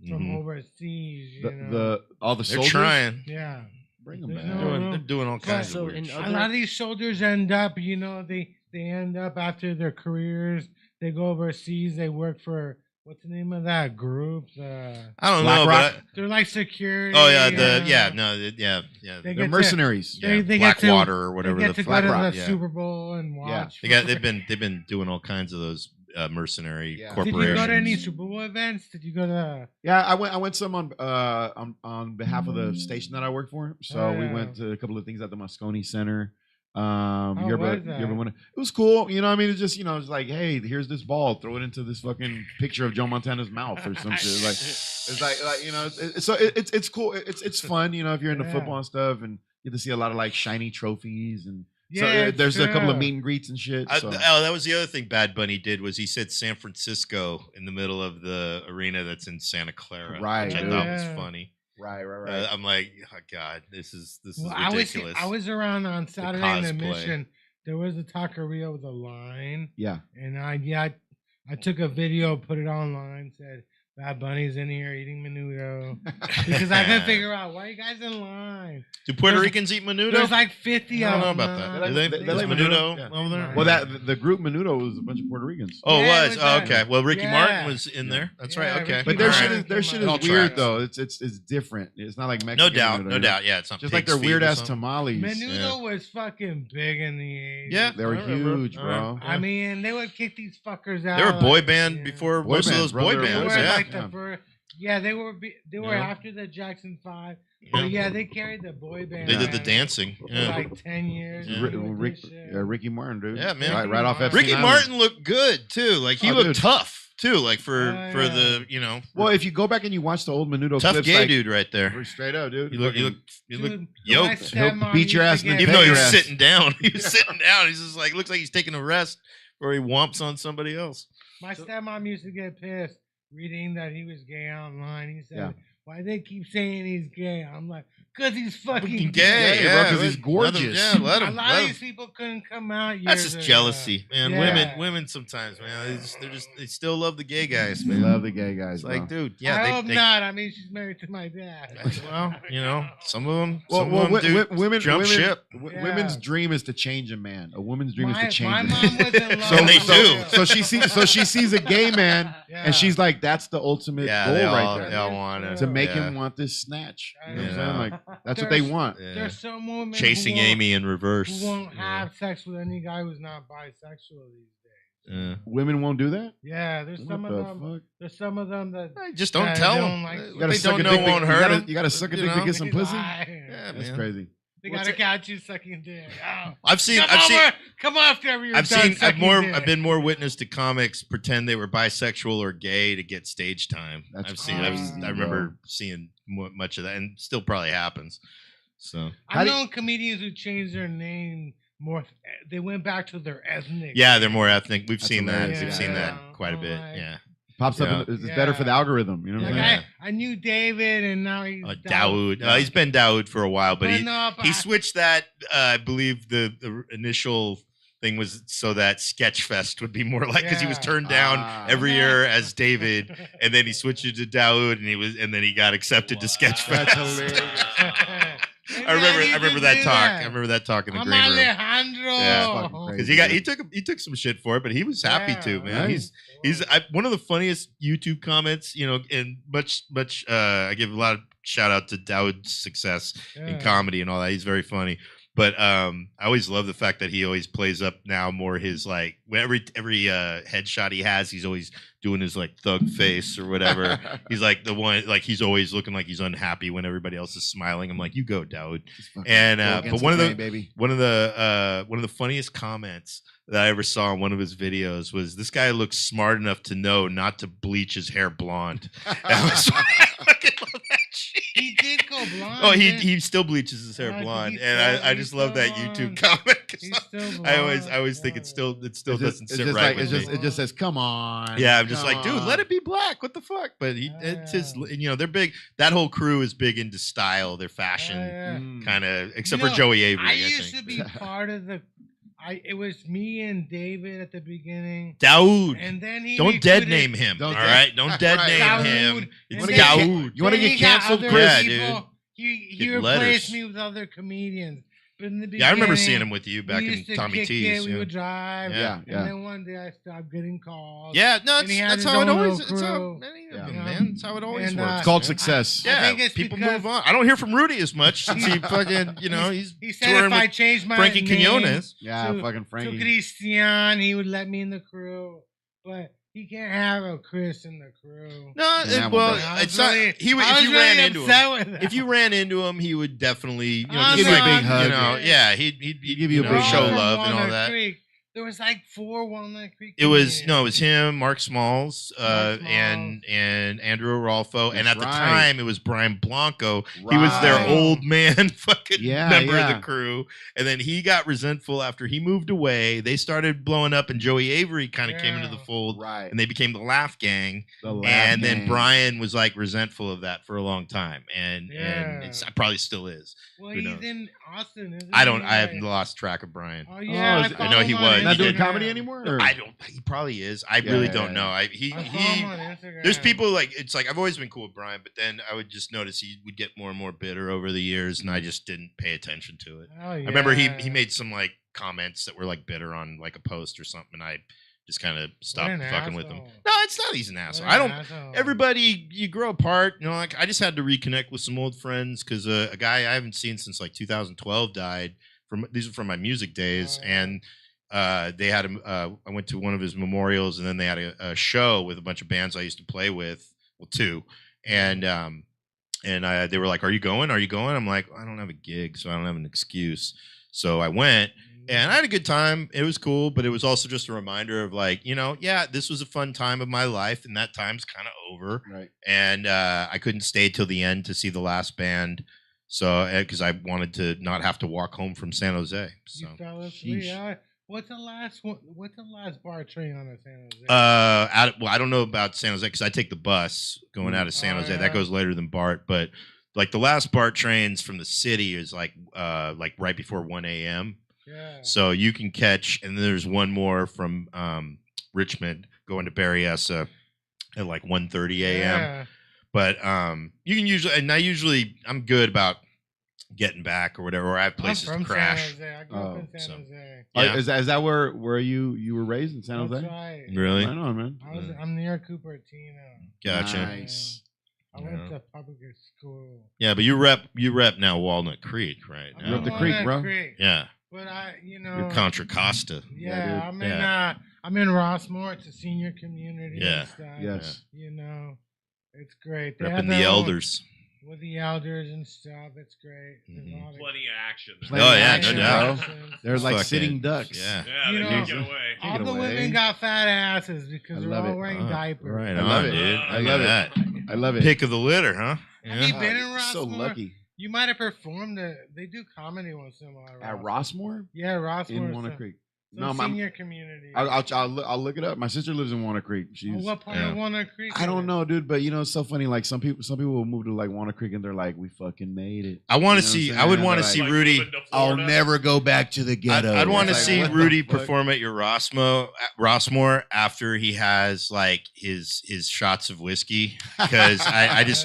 from Mhm. overseas. You The, know? all the They're soldiers, trying. Yeah. bring them There's back. no- They're doing all kinds So of weird in shit. other- A lot of these soldiers end up, you know, they end up after their careers, they go overseas, they work for what's the name of that group? I don't Black know, Rock? but They're like security. oh yeah, They They're get to- mercenaries. yeah, they get to- Blackwater or They whatever get the to fuck. go to Rock, the yeah. Super Bowl and watch. They've been doing all kinds of those mercenary Yeah. Did corporations. you go to any Super Bowl events? Did you go to? Yeah, I went some on behalf of the station that I work for. So Oh, we yeah. went to a couple of things at the Moscone Center. You was ever that? went? It was cool. You know, what I mean, it's just it's like, hey, here's this ball, throw it into this fucking picture of Joe Montana's mouth or some shit. Like it's like you know, it's cool. It's fun. You know, if you're into Yeah. football and stuff, and you get to see a lot of like shiny trophies and. Yeah, So it's there's a couple of true. meet and greets and shit. So. That was the other thing Bad Bunny did was he said San Francisco in the middle of the arena that's in Santa Clara, Right, which I dude. thought was Yeah. funny. right. I'm like, oh God, this is Well, ridiculous. I was around on Saturday in the cosplay. Mission. There was a taqueria with a line, Yeah. and I took a video, put it online, said Bad Bunny's in here eating menudo because I couldn't figure out why you guys in line. Do Puerto there's- Ricans eat menudo? There's like 50 I of don't know them. about that. They like- Do they? they Is like menudo menudo, over there? yeah. Well, that the group Menudo was a bunch of Puerto Ricans. Oh, Yeah, it it was. was Oh, that. okay. Well, Ricky Yeah. Martin was in there. That's Yeah, right. Okay. Ricky But their Martin shit came is their shit out. All is weird tracks. though. It's different. It's not like No Mexican. doubt. menudo, No you know? doubt. Yeah, it's not Just like pig's their feet or weird ass something. tamales. Menudo was fucking big in the 80s. Yeah. They were I remember. huge, All bro. right. I mean, they would kick these fuckers out. They were a boy like, band yeah. before Boy most of bands, those bro. boy They were They bands. were Yeah. like Yeah. the first. Yeah, they were Yeah. after the Jackson 5. Yeah. But yeah, they carried the boy band. They did the around dancing. for Yeah. like 10 years. Yeah. doing this shit. Ricky Martin, dude. Yeah, man. Right off FC9. Ricky Martin looked good too. Like he Oh, looked dude. tough too. Like for Oh, for yeah. the for Well, if you go back and you watch the old Menudo tough clips, gay like, dude right there. we're straight up, dude. You look Fucking- Dude, yoked. my He'll stepmom beat your used ass to in the get Even though he was ass. sitting down, he was sitting down. He's just like looks like he's taking a rest, or he whomps on somebody else. My stepmom used to get pissed reading that he was gay online. He said, Yeah. "Why they keep saying he's gay?" I'm like, "Cause he's fucking gay, bro, 'cause let- he's gorgeous. Let A him. lot of these people couldn't come out. That's years just ago. jealousy, man. Yeah. Women sometimes, man. They still love the gay guys, They man. love the gay guys, It's like, bro. dude, yeah. I hope not. I mean, she's married to my dad. Well, you know, some of them, Women, jump ship. Women's dream is to change a man. A woman's dream is to change my a mom man. was in love. So they with do. her. So she sees a gay man, Yeah. and she's like, "That's the ultimate Yeah, goal they right all, there." they all want To make yeah. him want this snatch. You know what I'm Yeah. saying? Like that's what they want. Yeah. There's some women Chasing who won't, Amy in reverse. who won't Yeah. have sex with any guy who's not bisexual these days. Yeah. Women won't do that. Yeah, there's some What of the them. fuck? There's some of them that Just don't Yeah, tell they them. don't like- You What gotta they suck don't a know dick to- won't you hurt gotta- them. You gotta suck a dick to know? get some they pussy. lie. Yeah, That's man. crazy. They What's gotta it- catch you sucking dick. Oh. I've seen. Come after me. I've been more witness to comics pretend they were bisexual or gay to get stage time. That's crazy, I remember seeing much of that, and still probably happens. So How I've do- known comedians who changed their name more. They went back to their ethnic. yeah, they're more ethnic. We've That's seen that. hilarious. We've seen Yeah. that quite a bit. Alright. Yeah. Pops up. Yeah. It's better for the algorithm. You know what I'm Like saying? Yeah. I knew David, and now he's Dawood. He's been Dawood for a while, but no, he switched that. I believe the initial thing was so that Sketchfest would be more like because he was Yeah. turned down Ah. every year as David, and then he switched it to Dawood, and then he got accepted to Sketchfest. That's hilarious. I remember that talk. I remember that talk in the I'm green room. Alejandro. Yeah. Fucking crazy. Because he took some shit for it, but he was happy to, man. Nice. He's one of the funniest YouTube comments, and much I give a lot of shout out to Dawood's success in comedy and all that. He's very funny. But I always love the fact that he always plays up now more his like every headshot he has, he's always doing his like thug face or whatever. He's like the one like he's always looking like he's unhappy when everybody else is smiling. I'm like, you go, Dawood. And but one of the funniest comments that I ever saw on one of his videos was this guy looks smart enough to know not to bleach his hair blonde. I fucking love that shit. He did go blonde. Oh, didn't he still bleaches his hair Oh, blonde, he's and still- I he's just love that still YouTube blonde. comment. 'Cause He's still I always blonde, think it still It's doesn't just sit right like with me. it just says, "Come on." Yeah, I'm just come like, dude, on. let it be black. What the fuck? But it's his, Yeah. they're big. That whole crew is big into style, their fashion, Mm. kind of, except You for know, Joey Avery. I I used think. to be part of the. It was me and David at the beginning, Dawood. and then he Don't dead recruited- name him. Don't all dead- right, don't dead Right. name Dawood. him. And It's wanna then- Dawood. You want to then get he got canceled, other Chris? Yeah, people. dude. He Get replaced letters. me with other comedians. But in the beginning, Yeah, I remember seeing him with you back we in used to Tommy kick T's. it, we Yeah. would drive. Yeah. And then one day I stopped getting calls. Yeah, no, And he had that's his how it own always. little It's how, crew. Yeah. man, it's how it always And, works. It's called man. success. I Yeah, think it's people because- move on. I don't hear from Rudy as much since he fucking, he's He said touring if I with changed my Frankie name Quinones. Yeah, to- fucking to Frankie. Christian, he would let me in the crew. But he can't have a Chris in the crew. No, Yeah, well, well, I it's was not. really- He would I if was you really ran into him. upset with that. If you ran into him, he would definitely, Oh, give you a no, big hug. yeah, he'd give you a big show hug. love and all Walnut that. Creek. There was like 4 Walnut Creek. It was comedians. him, Mark Smalls, Mark and Andrew Rolfo, and That's at the right. time it was Brian Blanco. He was their Right. old man, fucking Yeah, member of yeah. the crew, and then he got resentful after he moved away. They started blowing up, and Joey Avery kind of came into the Yeah. fold, Right. and they became the Laugh Gang. The laugh And then gang. Brian was like resentful of that for a long time, and Yeah. it's probably still is. Well, who he's knows? in Austin, isn't I he? don't. I have Like- lost track of Brian. Oh yeah, Oh, is it- I know he was. Not He doing did. comedy anymore? Or? I don't. He probably is. I Yeah, really yeah, don't yeah. know. I saw him on Instagram. There's people like it's like I've always been cool with Brian, but then I would just notice he would get more and more bitter over the years, and I just didn't pay attention to it. Oh, yeah. I remember he made some like comments that were like bitter on like a post or something, and I just kind of stopped an fucking with him. asshole. No, it's not. He's an asshole. What I an don't. asshole. Everybody, you grow apart. Like I just had to reconnect with some old friends because a guy I haven't seen since like 2012 died. These are from my music days, Oh, yeah. and they had him. I went to one of his memorials, and then they had a show with a bunch of bands I used to play with. Well, 2, and they were like, "Are you going? Are you going?" I'm like, "I don't have a gig, so I don't have an excuse." So I went. And I had a good time. It was cool, but it was also just a reminder of like, yeah, this was a fun time of my life, and that time's kind of over. Right. And I couldn't stay till the end to see the last band, so because I wanted to not have to walk home from San Jose. So You fell asleep. Sheesh. What's the last one? What's the last bar train on the San Jose? Well, I don't know about San Jose because I take the bus going out of San Jose. That goes later than BART, but like the last BART trains from the city is like right before 1 a.m. Yeah. So you can catch, and then there's one more from Richmond going to Berryessa at like 1:30 a.m. Yeah. But you can I'm good about getting back or whatever, or I have places to crash. San Jose. I grew up in San Jose. Yeah. Is that where you were raised in San Jose? That's right. Really? I know, man. I'm near Cupertino. Gotcha. Nice. I went to public school. Yeah, but you rep now Walnut Creek, right? You rep the creek, bro. Yeah. But You're Contra Costa. Yeah, I'm in Rossmore. It's a senior community. Yeah. And stuff. Yes. It's great. They Repping the elders. With the elders and stuff, it's great. Plenty of action. No doubt. They're like Fucking- sitting ducks. Yeah. Yeah, they can't get away. All the women got fat asses because they're all wearing diapers. Right I love on, it. dude. I love that. I love it. Pick of the litter, huh? Have you been in Rossmore? So lucky. You might have performed they do comedy once in a while. At Rossmore? Yeah, Rossmore. In Walnut Creek. No, senior community. I'll look it up. My sister lives in Walnut Creek. What part of Walnut Creek? I don't know, dude. But it's so funny. Like some people will move to like Walnut Creek and they're like, "We fucking made it." I want to see. I would want to see Rudy. I'll never go back to the ghetto. I'd want to Like, see what the Rudy fuck? perform at your Rossmore after he has like his shots of whiskey, because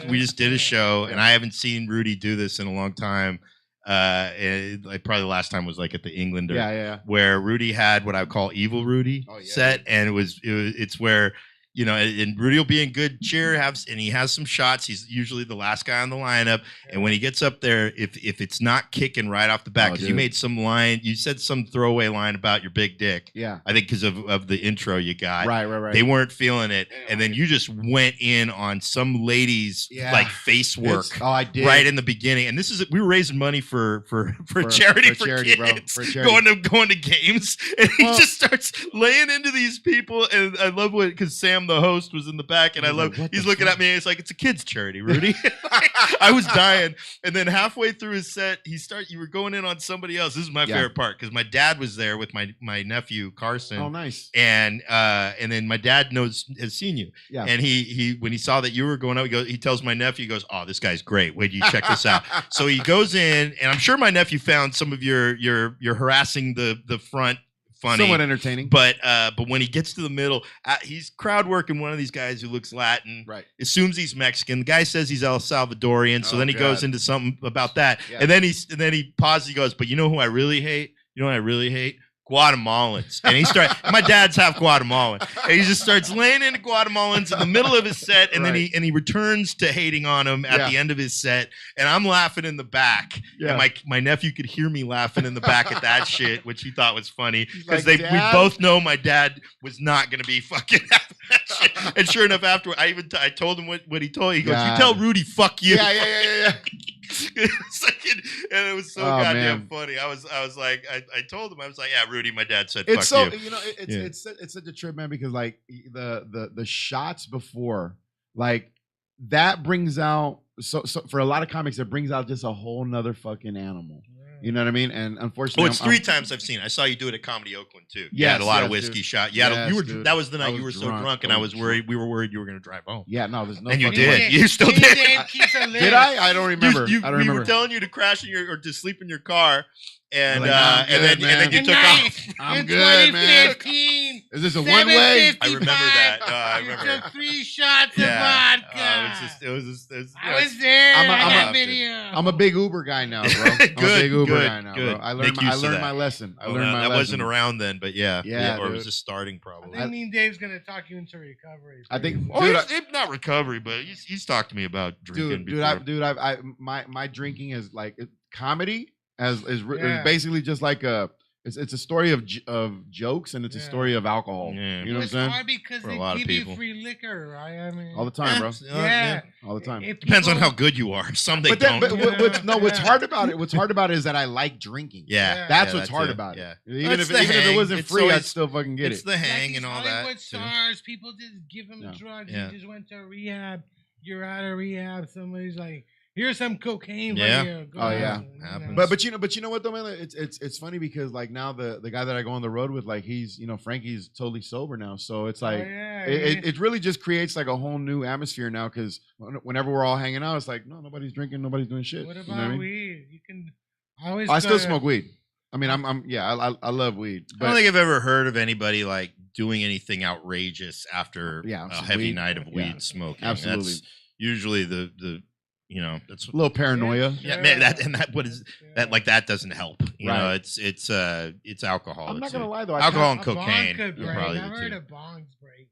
we just did a show and I haven't seen Rudy do this in a long time. Like probably the last time was like at the Englander, where Rudy had what I would call Evil Rudy set, and it's where and Rudy will be in good cheer, and he has some shots. He's usually the last guy on the lineup, and when he gets up there, if it's not kicking right off the bat, because you made some line, you said some throwaway line about your big dick. Yeah, I think because of the intro you got. Right. They weren't feeling it, and then you just went in on some lady's like face work. I did right in the beginning, and we were raising money for charity for kids, bro. For charity. going to games, and he just starts laying into these people, and I love because Sam, the host, was in the back, and he's looking at me, and it's like, it's a kids charity, Rudy. I was dying, and then halfway through his set, you were going in on somebody else. This is my favorite part, because my dad was there with my nephew Carson. Oh, nice. And then my dad has seen you. Yeah. And he when he saw that you were going up, he tells my nephew, he goes, "Oh, this guy's great. Wait till you check this out." So he goes in, and I'm sure my nephew found some of your harassing the front funny, somewhat entertaining. But when he gets to the middle, he's crowd working one of these guys who looks Latin. Right. Assumes he's Mexican. The guy says he's El Salvadorian. So then he goes into something about that, and then he pauses. He goes, "But you know who I really hate? You know what I really hate? Guatemalans." And he starts. My dad's half Guatemalan, and he just starts laying into Guatemalans in the middle of his set, and then he returns to hating on him at the end of his set, and I'm laughing in the back. Yeah. And my nephew could hear me laughing in the back at that shit, which he thought was funny, because we both know my dad was not going to be fucking having that shit. And sure enough, after I told him what he told me. He goes, "You tell Rudy, fuck you." Yeah. And it was so goddamn funny. I was like, I told him, I was like, "Yeah, Rudy, my dad said fuck you." It's such a trip, man, because like the shots before, like that brings out so for a lot of comics, it brings out just a whole nother fucking animal. You know what I mean? And unfortunately, it's 3 times I've seen it. I saw you do it at Comedy Oakland too. You had a lot of whiskey shot. That was the night you were so drunk, and I was worried. We were worried you were going to drive home. Yeah, no, there's no. And you did. You still did. Did I? I don't remember. We were telling you to crash or to sleep in your car, and then you took off. I'm good, man. Is this a one way? I remember that. I remember. You took 3 shots of vodka. It was I was there. I got video. I'm a big Uber guy now, bro. I'm a big Uber guy now, bro. I learned my lesson. That wasn't around then, but yeah, or it was dude. just starting probably. I think Dave's gonna talk you into recovery. I think, not recovery, but he's talked to me about drinking. My drinking is like comedy is basically just like it's a story of jokes, and it's a story of alcohol. Yeah. You know what I'm saying? It's hard because they give you free liquor, right? I mean, all the time, bro. All the time. It depends on how good you are. Some they don't. What's hard about it is that I like drinking. Yeah, that's what's hard about it. Even if it wasn't free, I'd still fucking get it. It's the hang and all that. Hollywood stars, people just give them drugs. You just went to rehab. You're out of rehab. Somebody's like, Here's some cocaine. Yeah. Right here. Go Oh, on, yeah. you know. Happens. But you know what though, man? It's funny because like now the guy that I go on the road with, like he's Frankie's totally sober now, so it's like Oh, yeah, it really just creates like a whole new atmosphere now because whenever we're all hanging out, it's like no, nobody's drinking, nobody's doing shit. What about you know what I mean? weed? You can. I always. I still go- smoke weed. I mean, I love weed. I But don't think I've ever heard of anybody like doing anything outrageous after Yeah, a some heavy weed. night of weed Yeah, smoking. absolutely. That's usually the that's a little paranoia. yeah, man. What is that? Like that doesn't help. You know, Right. it's alcohol. I'm not It's gonna a- lie though. alcohol I and A bong cocaine. could are break. probably I've the heard two. of bongs breaking.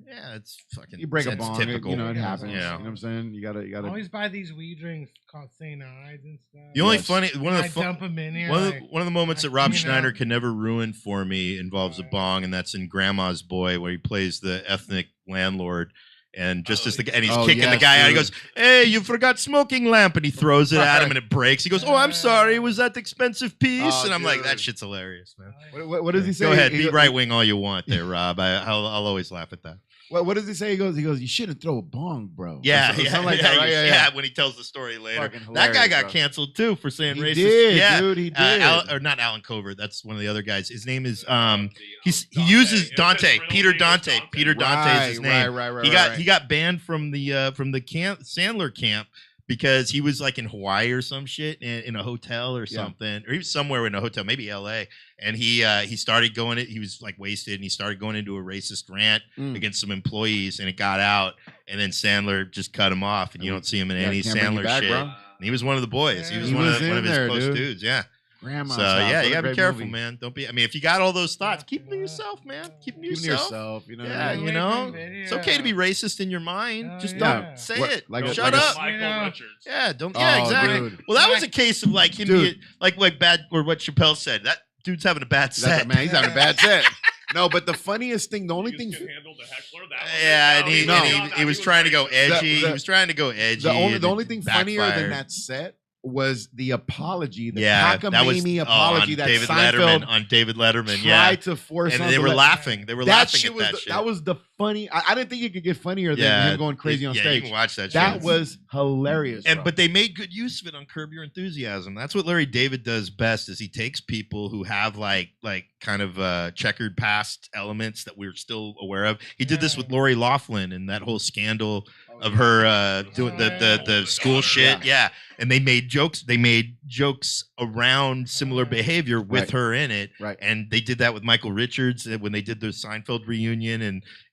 Yeah, it's fucking. you break a it's bong, typical. it Yeah. happens. Yeah. You know what I'm saying? You gotta. I always buy these weed drinks called St. Ides and stuff. The only Yes. funny one of I the fun, dump them in here. one of like, the moments that Rob you know. Schneider can never ruin for me involves a bong, and that's in Grandma's Boy, where he plays the ethnic landlord. And just as and he's Oh, kicking the yes, guy out, he dude. goes, "Hey, you forgot smoking lamp," and he throws it at him, and it breaks. He goes, "Oh, I'm sorry, was that the expensive piece?" Oh, and I'm like, dude. "That shit's hilarious, man." What does he say? Go ahead, He be go- right wing all you want, there, Rob. I'll always laugh at that. What does he say? He goes, you shouldn't throw a bong, bro. Yeah, Or something yeah, like yeah, that, right? yeah, When he tells the story later, Fucking that guy hilarious, got bro. canceled too for saying He racist. did, yeah, dude, he did. or not Alan Covert. That's one of the other guys. His name is he Dante. uses His Dante. real Peter name is Dante. Dante. Peter Dante is his name. Right. He got banned from the Sandler camp because he was like in Hawaii or some shit in a hotel or Yeah. something, or he was somewhere in a hotel, maybe L.A. And he started going. He was like wasted, and he started going into a racist rant against some employees, and it got out. And then Sandler just cut him off, and you don't see him in Yeah, any can't bring you Sandler back, shit. bro. And he was one of the boys. He was He one was of in his there, close dude. dudes. Yeah. Grandma's So house. yeah, What you a gotta be great careful, movie. man. Don't be. I mean, if you got all those thoughts, keep them to yourself, man. Keep them to Keep it to yourself. yourself. You know what Yeah, I mean? you Away know, from video. it's okay to be racist in your mind. Oh, Just yeah. don't say What- it. like a- Shut like a- up. Michael Yeah. Richards. Yeah, don't. Oh, Yeah, exactly. dude. Well, that was a case of like him Dude. being like bad, or what Chappelle said. That dude's having a bad That's set. man, he's having a bad set. No, but the funniest thing, the only You thing, just can handle the heckler. That was Yeah, it. and he, No, and he- he, no, he was trying to go racist. edgy. The- He was trying to go edgy. the and only it thing funnier than backfired. that set was the apology, the Yeah, that was cockamamie on apology that David Seinfeld Letterman. On David Letterman, tried yeah. to force. And onto they were let- laughing. They were That laughing shit at was that the, shit. that was the funny. I didn't think it could get funnier than yeah, him going crazy on yeah, stage. You can watch that. That shit. was hilarious. And bro. but they made good use of it on Curb Your Enthusiasm. That's what Larry David does best. Is he takes people who have like kind of checkered past elements that we're still aware of. He did this with Lori Loughlin and that whole scandal of her doing the school shit. Yeah. And they made jokes. They made jokes around similar behavior with Right. her in it. Right. And they did that with Michael Richards when they did the Seinfeld reunion,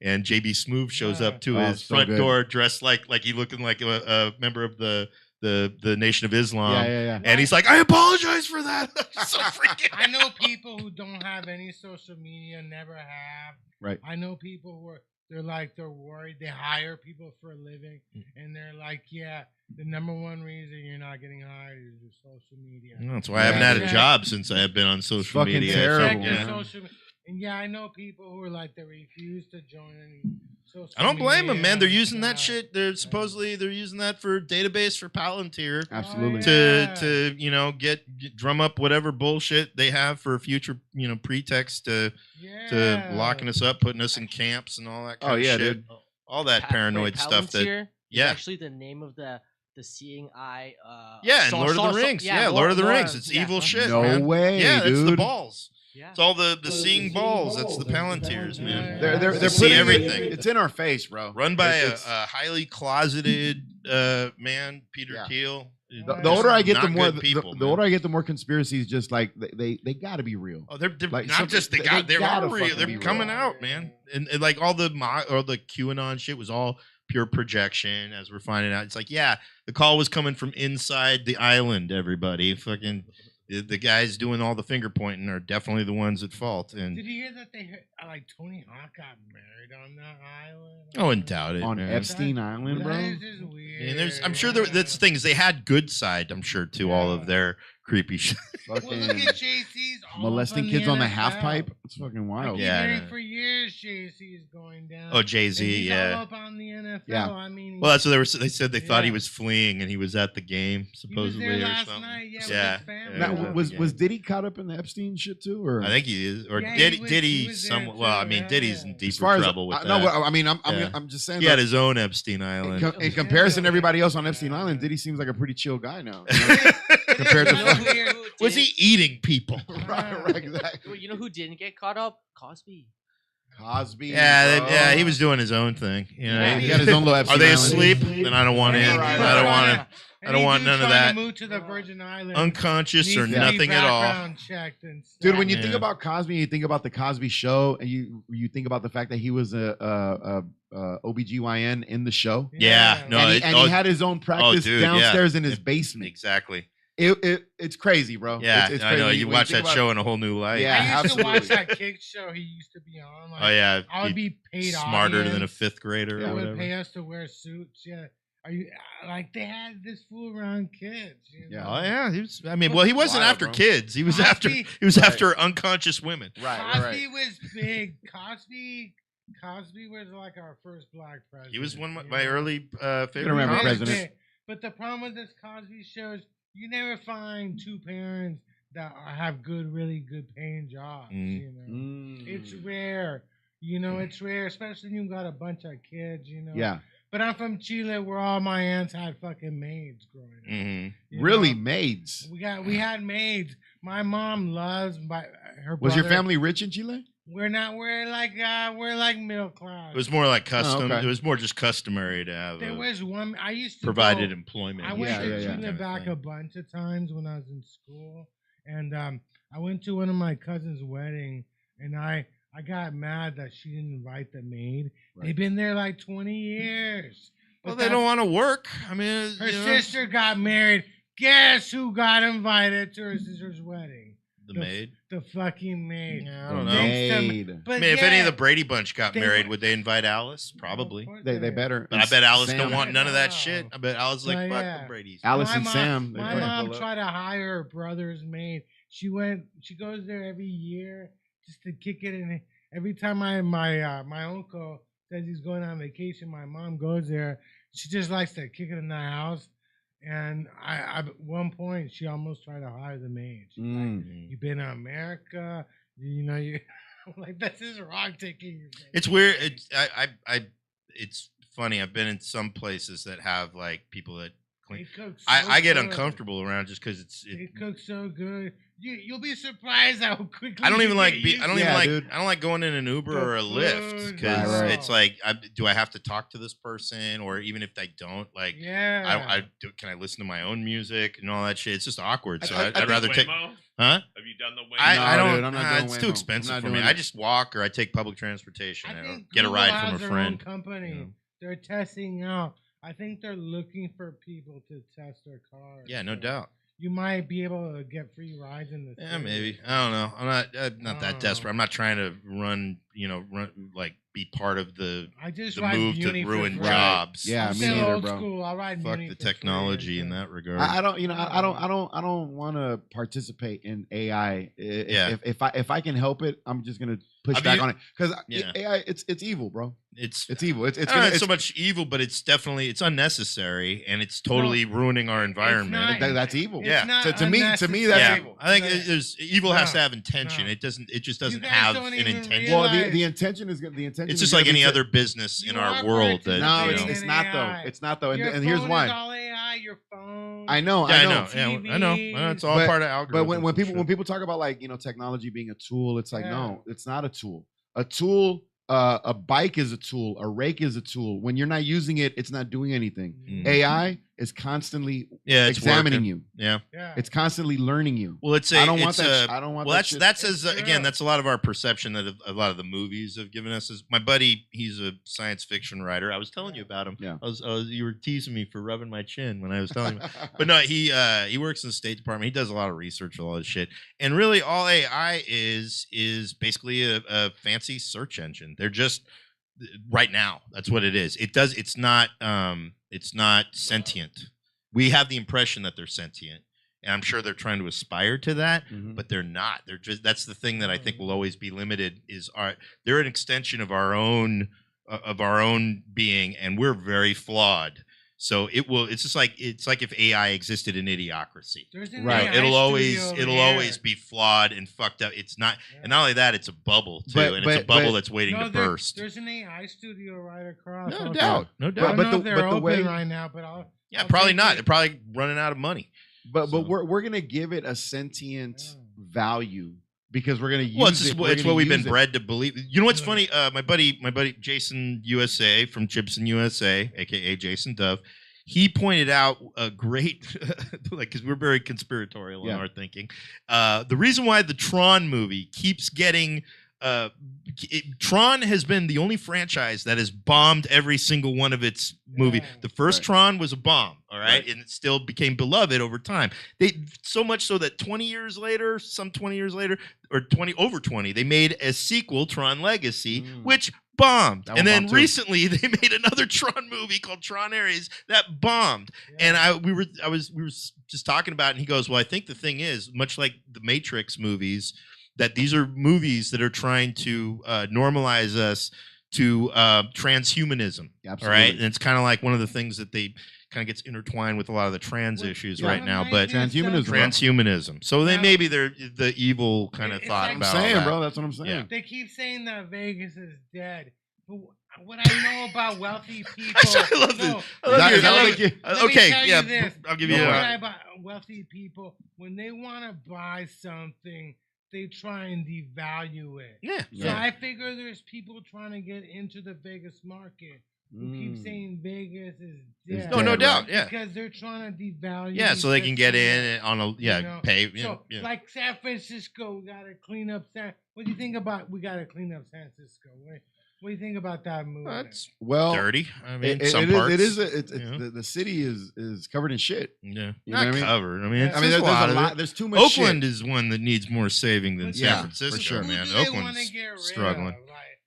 and JB Smoove shows up to Oh, his so front good. door dressed like he looking like a member of the Nation of Islam. yeah. And he's like, I apologize for that. So freaking I know people who don't have any social media, never have. Right. I know people who they're worried. They hire people for a living, and they're like, yeah, the number one reason you're not getting hired is your social media. That's why I haven't had a Yeah. job since I have been on social fucking media. terrible, Check your man. social and yeah, I know people who are like they refuse to join any social I don't blame them, man. They're media, using that uh, shit. They're using that for database for Palantir Absolutely. Yeah. to get drum up whatever bullshit they have for future pretext to locking us up, putting us in camps and all that kind Oh of yeah, shit. dude. All that paranoid stuff that Palantir is yeah. actually the name of the Seeing Eye. Yeah, and Lord of the Rings. Yeah, Lord of the Rings. It's evil shit. No man. way, Yeah, that's the dude. balls. Yeah. It's all the seeing balls. That's the Palantirs, man. They're They see putting everything. It's in our face, bro. Run by a It's- highly closeted man, Peter Yeah. Thiel. the older I get, Not the more good people, the man. older I get, the more conspiracies. Just like they got to be real. Oh, they're Like, not some- just they they're gotta all real. fucking They're be coming real. out, man. And like all the QAnon shit was all pure projection, as we're finding out. It's like, yeah, the call was coming from inside the island. Everybody, fucking the guys doing all the finger pointing are definitely the ones at fault. And Did you hear that like Tony Hawk got married on that island? I wouldn't doubt it. On man. Epstein Island, That bro. is just weird. And I'm sure that's the things they had good side. I'm sure to all of their creepy shit. Well, look Fucking at JC's all molesting up kids on the NFL. half pipe. It's fucking I wild. keep Yeah, I hearing know. for years JC's going down. Oh, And Jay-Z, he's yeah. all up on the NFL. Yeah. I mean, Well, that's what they said. They thought he Yeah. was fleeing and he was at the game he was supposedly there or last something. night. Yeah, Yeah. with his family. Now, Yeah. was Diddy caught up in the Epstein shit too, or I think he is, or Yeah, did he was- did he he was there somewhat? Well, I too, mean, yeah, Diddy's yeah. in as deeper far as trouble with that. no, I mean, Yeah. I'm just saying. He had that his own Epstein in, Island. in comparison to everybody else on Epstein Island, Diddy seems like a pretty chill guy now. Compared to You know fucking- who Was he didn't- eating people? right, exactly. You know who didn't get caught up? Cosby. Cosby. Yeah, bro. yeah, he was doing his own thing. You know, Yeah, He had his own little Epstein Are they Island. asleep? Then I don't want in. Right, I don't right, want right. to. I don't want none of that. Move to the Virgin Islands. Unconscious or Needs to be nothing at all. background checked and Dude, stuff. when you think Yeah. about Cosby, you think about the Cosby Show, and you think about the fact that he was a OBGYN in the show, Yeah, no, and, it- he had his own practice dude, yeah. downstairs in his basement. Exactly. It's crazy, bro. Yeah, it's I crazy. know. When You when watch think that about- show in a whole new light. Yeah, I used to watch absolutely. that kick show he used to be on. Like, Oh yeah. I would He- be paid smarter than a audience. fifth grader They or would whatever. pay us to wear suits. Yeah. Are you like they had this fool around kids? You Yeah. know? Oh yeah, he was. I mean, well, he wasn't Wild, after bro. kids. He was Cosby- after. He was Right. after unconscious women. Cosby was big. Cosby was like our first black president. He was one of you my know? early favorite. remember He was comics. president. big. But the problem with this Cosby show is you never find two parents that have really good paying jobs. Mm. You know, Mm. it's rare. You know, it's rare, especially when you got a bunch of kids. You know. Yeah, But I'm from Chile, where all my aunts had fucking maids growing up. Mhm. you really, know? maids. We had maids. My mom loves her. Was your brother. family rich in Chile? We're not. We're like middle class. It was more like custom. okay. It was more just customary to have There a was one. I used to provided go- employment. I went Yeah, to yeah, yeah. Chile back a bunch of times when I was in school, and I went to one of my cousin's wedding, and I got mad that she didn't invite the maid. Right. They've been there like 20 years. Well, But they don't want to work. I mean, Her you know, sister got married. Guess who got invited to her sister's wedding? the maid. The fucking maid. Yeah, I don't know. Thanks to- Maid. But I mean, if any of the yeah, Brady Bunch got they married, were- would they invite Alice? of Probably. course They better. But I bet Alice Sam. don't want none of that No. shit. I bet Alice is like, But fuck yeah. the Brady's. Alice My and mom- Sam. they My fucking mom pull up. tried to hire her brother's maid. She goes there every year just to kick it in. Every time my uncle says he's going on vacation, my mom goes there. She just likes to kick it in the house. And I at one point she almost tried to hire the maid. She's like, Mm. "You've been to America, you know you." I'm like, this is wrong taking your maid. It's weird. It's funny. I've been in some places that have like people that They clean. cook so I get good. uncomfortable around just because They cook so good. You'll be surprised how quickly. I don't you even get like. used I don't to even Yeah, like. dude. I don't like going in an Uber The or a Lyft food, because Right, right. it's like, do I have to talk to this person, or even if I don't, like, Yeah. can I listen to my own music and all that shit? It's just awkward. So I I'd think rather take. Waymo? Huh? Have you done the Waymo? I No, don't. dude, I'm not doing it's Waymo. too I'm expensive not for me. doing I it. just walk or I take public transportation I or think get a Google ride has from a their friend. Own company. you know. They're testing out. I think they're looking for people to test their cars. Yeah, no so doubt. You might be able to get free rides in the Yeah, city. maybe. I don't know. I'm not that Oh. desperate. I'm not trying to run like be part of the I just the ride move to Muni for ruin free. Right. jobs. Yeah, I'm me still neither, old bro. school. I'll ride Fuck Muni the for free technology in and that regard. I don't, I don't want to participate in AI. Yeah. If I can help it, I'm just gonna push Have back you- on it because Yeah. AI, it's evil, bro. It's It's evil. It's I don't know, it's so much evil, but it's definitely it's unnecessary and it's totally ruining our environment. not- that's evil. It's Yeah. not To me, that's yeah, evil. I think there's evil has to No, have intention. no. It doesn't. It just You doesn't guys have don't an even intention. Well, realize- the intention is the intention. It's is just like gonna be any to- other business in You our are world that No, you it's, know. it's not though. AI. It's not though. Your And here's phone why. is all AI. Your phone. I know. Yeah, I I know. know. Yeah, I know. It's all But- part of algorithms. But when and people shit. talk about like technology being a tool, it's like Yeah. no, it's not a tool. A tool, a bike is a tool. A rake is a tool. When you're not using it, it's not doing anything. Mm. AI is constantly yeah, it's examining working. you. Yeah. Yeah. It's constantly learning you. Well, it's a. I don't want it's that. a- I don't want Well, that. that's shit. that's as It's again, true. that's a lot of our perception that a lot of the movies have given us. Is my buddy? He's a science fiction writer. I was telling you about him. Yeah. You were teasing me for rubbing my chin when I was telling you. But no, he works in the State Department. He does a lot of research, all this shit. And really, all AI is basically a fancy search engine. They're just right now. That's what it is. It's not sentient. We have the impression that they're sentient. and I'm sure they're trying to aspire to that, Mhm. but they're not. They're just that's the thing that I think will always be limited. They're an extension of our own being, and we're very flawed. So it's just like if AI existed in Idiocracy. There's an Right. AI It'll always studio over here. be flawed and fucked up. It's not, and not only that, it's a bubble too, But- and it's a but- bubble but- that's waiting to There- burst. There's an AI studio right across. No Also. doubt, no I doubt. don't But know the- if they're but the open way- right now, but I'll Probably take not. it. They're probably running out of money. But So- we're gonna give it a sentient value because we're gonna use Well, it's it. just, we're it's gonna what we've been use it. bred to believe. You know what's Yeah. funny? My buddy Jason USA from Chipson USA, aka Jason Dove, he pointed out a great, like, because we're very conspiratorial in Yeah. our thinking. The reason why the Tron movie keeps getting. Tron has been the only franchise that has bombed every single one of its movie. Yeah. The first Right. Tron was a bomb, all right? Right. And it still became beloved over time. They so much so that 20 years later, or over 20, they made a sequel, Tron Legacy, which bombed. That one And then bombed too. recently they made another Tron movie called Tron Ares that bombed. Yeah. And we were just talking about it, and he goes, "Well, I think the thing is, much like the Matrix movies, that these are movies that are trying to normalize us to transhumanism." Absolutely. All right, and it's kind of like one of the things that they kind of gets intertwined with a lot of the trans Well, issues yeah. right now. But Transhumanism. transhumanism, so Now- maybe they're the evil kind of It's thought like- I'm about all saying, that. bro. That's what I'm saying. Yeah. They keep saying that Vegas is dead. But what I know about wealthy people. I love this. No, I love That- your- that I love like it. you- Let me Okay, tell you yeah, this. I'll give You you know what a. I about wealthy people, when they want to buy something, they try and devalue it. Yeah, So Yeah. I figure there's people trying to get into the Vegas market who keep saying Vegas is It's dead. no, no dead, doubt. right? Yeah, Because they're trying to devalue. yeah. So they can get in on a You know, pay. So, Yeah. like San Francisco, we gotta clean up what do you think about? We gotta clean up San Francisco. What do you think about that movement? That's Well, dirty. I mean, it some is- parts. it is. Yeah. The city is covered in shit. Yeah, You know not what I mean? covered. I mean, Yeah. it's I mean, just there's a of lot. it. There's too much. Oakland is one that needs more saving than But San yeah, Francisco, for sure. Who man. do they wanna Oakland's get rid struggling. of? Like,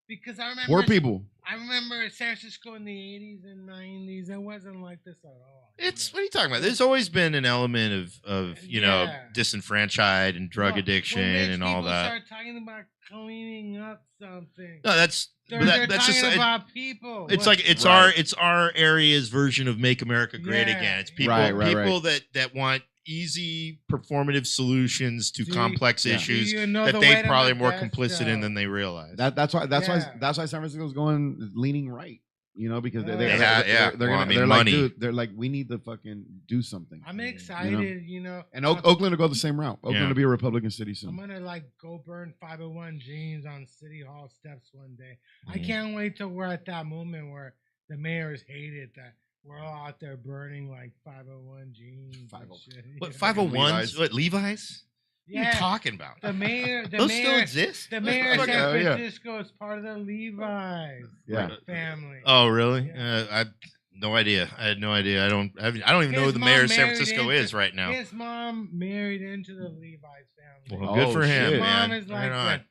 because I remember Poor people. I remember San Francisco in the 80s and 90s. It wasn't like this at all. It's what are you talking about? There's always been an element of Yeah. disenfranchised and drug Well, addiction when rich and all people that. Start talking about cleaning up something. No, that's They're, but they're that's talking just about people. it's What- like it's Right. our area's version of Make America Great Yeah. Again. It's people Right, right, people that want easy performative solutions to Do complex yeah. issues Do you know that the they way to probably my more best complicit in job? than they realize. That's why Yeah. San Francisco's going leaning right. You know, because they're Yeah. Yeah. they're Well, gonna I mean, they're money. like, dude, they're like, we need to fucking do something. I'm excited, you know. And Oakland will go the same route. Oakland Yeah. will be a Republican city I'm soon. gonna like go burn 501 jeans on City Hall steps one day. I Mhm. can't wait till we're at that moment where the mayors hated that we're all out there burning like 501 jeans. And 50 shit, What you know? 501s? Levi's. What Levi's? What are you Yeah, talking about? the mayor, Those still exist? the mayor of Fuck, San oh, yeah. Francisco is part of the Levi's Yeah. family. Oh, really? Yeah. I no idea. I had no idea. I don't even know who His the mom mayor of San married Francisco into- is right now. His mom married into the Levi's family. Well, good Oh, for him, shit. man. Mom is like Right on. that.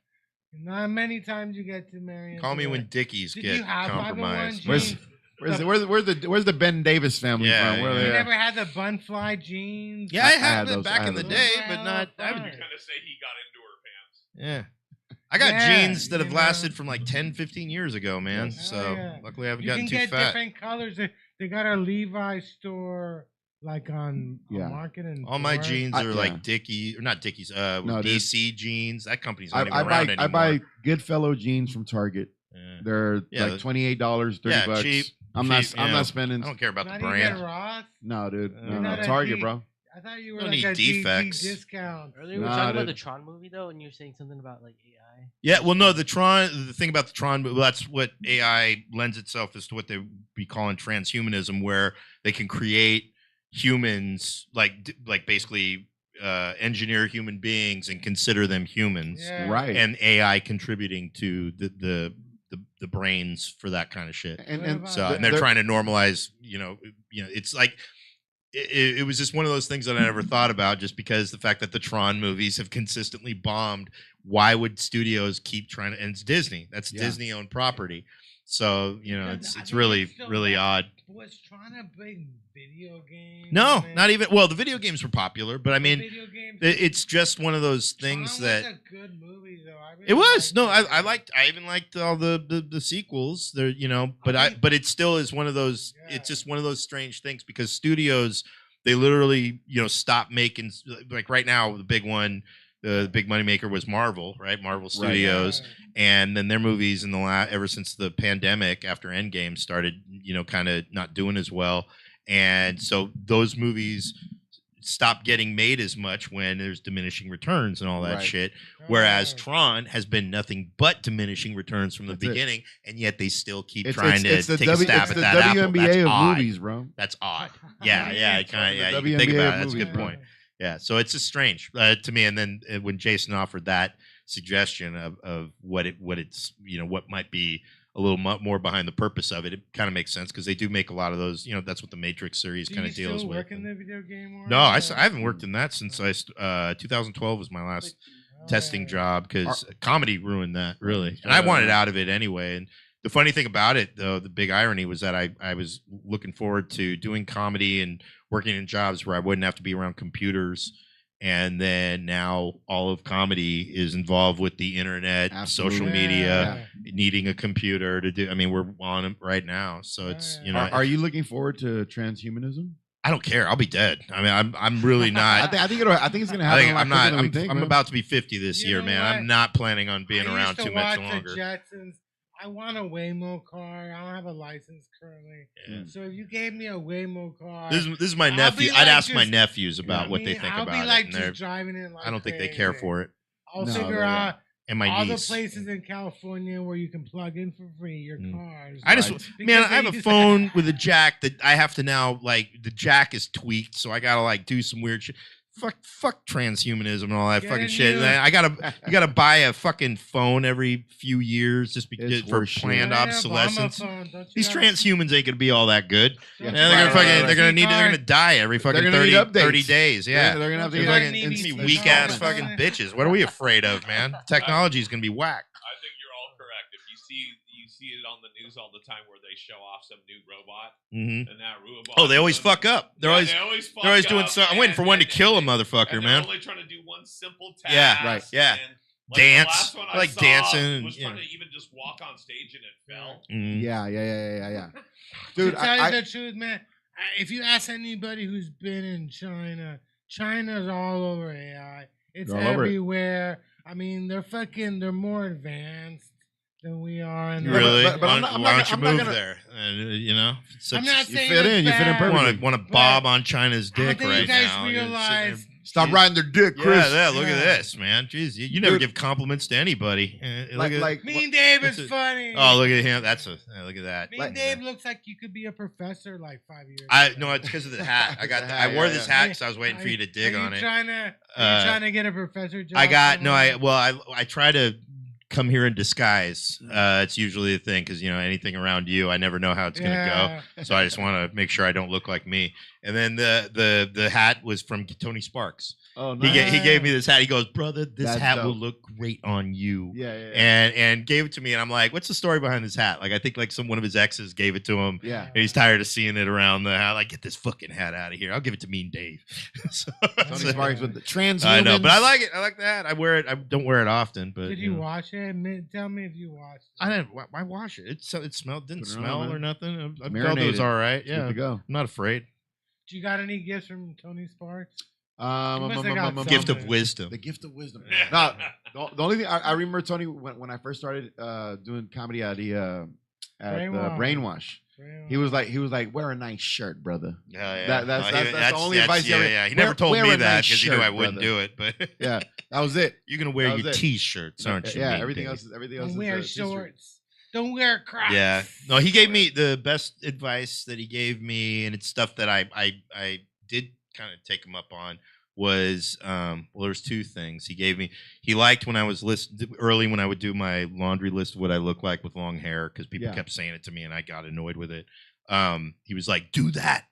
Not many times you get to marry. Call into me that. when Dickies Did get you have 501 compromised. Where's jeans? where's the Ben Davis family Yeah, from? Where are You they at? never had the bun fly jeans. Yeah, I I had had them those- back I in had the those. day, Those but were not. I fine. haven't- Kind of say he got into her pants. Yeah. I got Yeah, jeans that have you lasted know. from like 10, 15 years ago, man. Hell So yeah. luckily I haven't You gotten can too get fat. different colors. They got a Levi's store like on Yeah. Market and All my Forest. jeans I- are yeah. like Dickies, or not Dickies, No, dude. DC jeans. That company's not even I around buy anymore. I buy Goodfellow jeans from Target. Yeah. They're Yeah, like $28, $30 yeah, bucks. cheap, I'm cheap, not yeah. spending. I don't care about Not the even brand. Ross. No, dude. You're No, not no. a Target, D- bro. I thought you were Don't like need a defects. discount. Earlier we were Nah, talking about dude. the Tron movie though, and you're saying something about like AI. Yeah, well, no, the thing about the Tron, well, that's what AI lends itself is to what they be calling transhumanism, where they can create humans, like basically engineer human beings and consider them humans, Yeah. Right. and AI contributing to the brains for that kind of shit. And So and they're trying to normalize, it's like it was just one of those things that I never thought about, just because the fact that the Tron movies have consistently bombed. Why would studios keep trying to? And it's Disney. That's Yeah. Disney owned property. So I it's think really still really that odd. was trying to bring video games. No, man. not even. Well, the video games were popular, but I mean, Video games. it's just one of those things Tron that. was a good movie, though. I really It was no, liked it. I liked. I even liked all the sequels. There, you know, but I mean- but it still is one of those. Yeah. It's just one of those strange things because studios they literally stop making like right now the big one, the big money maker was Marvel, right? Marvel Studios, and then their movies in the ever since the pandemic after Endgame started, kind of not doing as well, and so those movies stop getting made as much when there's diminishing returns and all that Right. shit. Whereas Right. Tron has been nothing but diminishing returns from the That's it. beginning, and yet they still keep It's trying to the take a stab it's at the that apple. WNBA That's of odd. movies, bro. That's odd. Yeah, It's kind of. Yeah, the you can think WNBA about of it. That's a good movies, point. Yeah, so it's just strange to me. And then when Jason offered that suggestion of what it's what might be a little more behind the purpose of it, it kind of makes sense because they do make a lot of those. That's what the Matrix series Do kind you of deals still with. work in the video game world? No, I haven't worked in that since 2012 was my last testing job because comedy ruined that really, and I wanted out of it anyway. And the funny thing about it, though, the big irony was that I was looking forward to doing comedy and working in jobs where I wouldn't have to be around computers. And then now all of comedy is involved with the internet, Absolutely. social media, needing a computer to do. I mean, we're on it right now, so it's Are you looking forward to transhumanism? I don't care. I'll be dead. I mean, I'm really not. I think it's gonna happen. I'm not. I'm about to be 50 this You year, know man. what? I'm not planning on being I around used to too much watch longer. The Jetsons. I want a Waymo car. I don't have a license currently. Yeah. So if you gave me a Waymo car, This is my I'll nephew. be I'd like ask my just- nephews about I what they mean, think I'll about be like it. just And driving it like I don't think they care crazy. for it. I'll No, figure they're- out And my all the niece. places in California where you can plug in for free your cars. I just, Because man, I have they a used- phone with a jack that I have to now the jack is tweaked, so I gotta do some weird shit. Fuck transhumanism and all that Get fucking a shit. new- And you gotta buy a fucking phone every few years just because It's for horseshit. planned Yeah, Obama obsolescence. phone, don't you These gotta- transhumans ain't gonna be all that good. don't Yeah, you Yeah, they're gotta gonna fucking, have a they're gonna SD need, they're gonna card? die every fucking gonna need 30 updates. days. Yeah. They're gonna have to They're get gonna in- need in- these These in- weak ass Instagram. fucking bitches. What are we afraid of, man? Technology is gonna be whack. I think you're all correct. If you see it on the news all the time where they show off some new robot Mm-hmm. and that robot. Oh, they always does- fuck up. They're Yeah, always they always fuck they're always doing up, something. I'm waiting for one to kill a motherfucker, and man. They're only trying to do one simple task. Yeah, right, yeah. And, Dance. The last one I Like saw dancing, Was yeah. trying to even just walk on stage and it fell. Mhm. Yeah. Dude, to tell I, you the truth, man, if you ask anybody who's been in China, China's all over AI. It's They're all over it. everywhere. I mean, they're more advanced than we are. And Really? but I'm why not- don't I'm why not don't you gonna- I'm not move gonna- there? I'm not you saying fit it's in, you fit in bad. perfectly. Want to bob on China's I don't dick think right you guys now. You're sitting there- realize. stop riding their dick, Chris. Yeah, look at Yeah. this, man. Jeez, you never Dude. give compliments to anybody. Look at, Like, Mean Dave That's is it. funny. oh, look at him. Look at that. Mean like- Dave looks like you could be a professor like 5 years. I ago. no, it's because of the hat. I got. The the, hat, I wore yeah, this yeah. hat because I was waiting for you to dig Are you on it. Trying to, are Uh, you trying to get a professor job? I got no. somewhere? I try to come here in disguise. It's usually a thing because anything around you, I never know how it's gonna go. So I just want to make sure I don't look like me. And then the hat was from Tony Sparks. Oh, He nice. gave me this hat. He goes, brother, this That's hat will dope. look great on you. Yeah. And gave it to me, and I'm like, "What's the story behind this hat?" Like, I think one of his exes gave it to him, Yeah. and he's tired of seeing it around the house. Like, get this fucking hat out of here. I'll give it to Mean Dave. So- Tony Sparks with the transhumans. I know, but I like it. I like that. I wear it. I don't wear it often, but Did you watch it? Tell me if you watched it. I didn't. Why wash it? It smelled. Didn't Put it on, smell man. or nothing. I felt it Marinated. was all right. Good Yeah, to I'm go. not afraid. Do you got any gifts from Tony Sparks? must have got Gift of something. wisdom. The gift of wisdom. No, the only thing I remember, Tony, when I first started doing comedy at the Brainwash, he was like, wear a nice shirt, brother. Yeah. That's No, the only advice he Yeah, ever- yeah. He never Wear- told wear me a that nice because he knew I shirt, wouldn't brother. do it. But Yeah, that was it. you're gonna wear That your was it. t-shirts, aren't you? Yeah, Mean everything Dave? else is Don't wear t-shirt. shorts. Don't wear Crocs. Yeah. No, he gave me the best advice that he gave me, and it's stuff that I did kind of take him up on. Was there's two things he gave me. He liked when I was early when I would do my laundry list of what I look like with long hair because people Yeah. kept saying it to me and I got annoyed with it. He was like, do that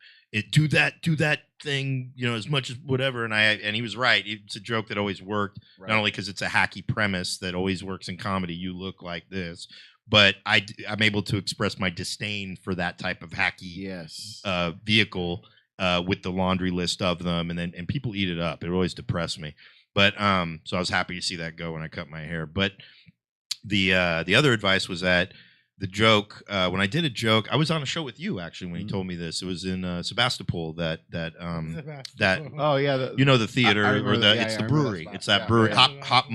thing, as much as whatever. And he was right. It's a joke that always worked. Right. Not only because it's a hacky premise that always works in comedy. You look like this. but I'm able to express my disdain for that type of hacky Yes. vehicle with the laundry list of them, and people eat it up. It always depressed me. But so I was happy to see that go when I cut my hair. But the other advice was that the joke, when I did a joke, I was on a show with you actually when you told me this. It was in Sebastopol that Oh yeah, the theater I remember or that. Yeah, it's yeah, the I remember that brewery. spot. It's that Yeah, brewery, yeah. Hop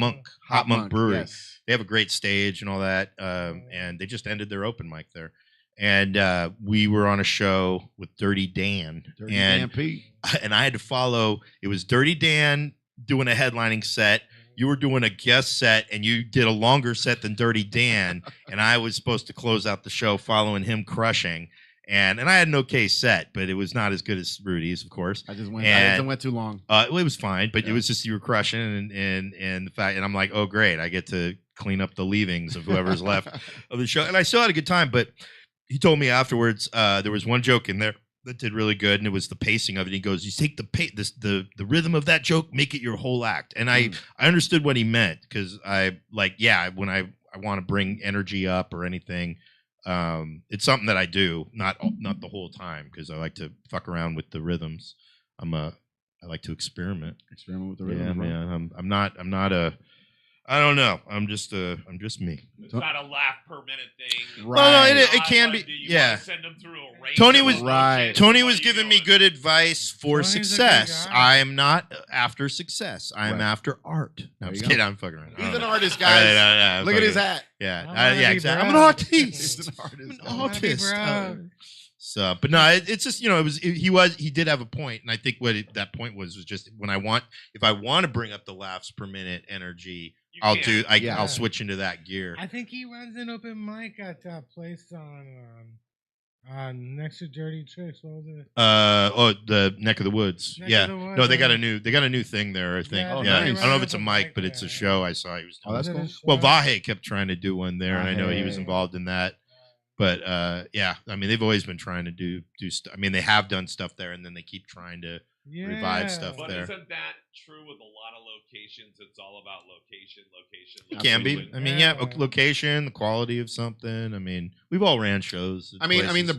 Monk Brewery. Yes. They have a great stage and all that, and they just ended their open mic there. And we were on a show with Dirty Dan, Dirty and Dan Pete. and I had to follow. It was Dirty Dan doing a headlining set. You were doing a guest set, and you did a longer set than Dirty Dan, and I was supposed to close out the show following him crushing. And I had an okay set, but it was not as good as Rudy's, of course. I just went. And, I just went too long. It was fine, but Yeah. it was just you were crushing, and the fact, and I'm like, oh great, I get to clean up the leavings of whoever's left of the show, and I still had a good time. But he told me afterwards there was one joke in there that did really good, and it was the pacing of it. He goes, "You take the rhythm of that joke, make it your whole act." And I understood what he meant, because when I want to bring energy up or anything, it's something that I do, not the whole time, because I like to fuck around with the rhythms. I like to experiment. Experiment with the rhythm. Yeah, bro. man. I'm not a. I don't know. I'm just me. It's not a laugh per minute thing. Right. Well, no, it Not can like, be. do you Yeah. wanna send them through a range Tony of was- emotions? Right. Tony What was are you giving me doing? good advice for Tony's a good success. guy. I am not after success. I am Right. after art. No, There I'm you just go. kidding. I'm fucking around. I He's don't an know. artist, All right, guys. no, Look at his fucking- hat. Yeah, I wanna yeah, be exactly. I'm broke. an He's artist. an artist. I'm I an wanna be artist. broke. So, but no, it's just, he did have a point, and I think that point was just if I want to bring up the laughs per minute energy, You I'll can. Yeah. I'll switch into that gear. I think he runs an open mic at that place on next to Dirty Tricks. What was it? The neck of the woods. Neck of Yeah, the Woods, no, they got yeah. a new thing there. I think. Yeah, Yeah, they I run don't know if it's a open mic, mic but it's a there. show. I saw he was. Oh, that's Was it cool. a Well, show? Vahe kept trying to do one there, and I know he was Vahe. involved in that. But yeah, I mean, they've always been trying to do stuff. I mean, they have done stuff there, and then they keep trying to. revive stuff But there. isn't that true with a lot of locations? It's all about location. It can be. location. I mean, yeah, Yeah. location, the quality of something. I mean, we've all ran shows. at I mean, places. the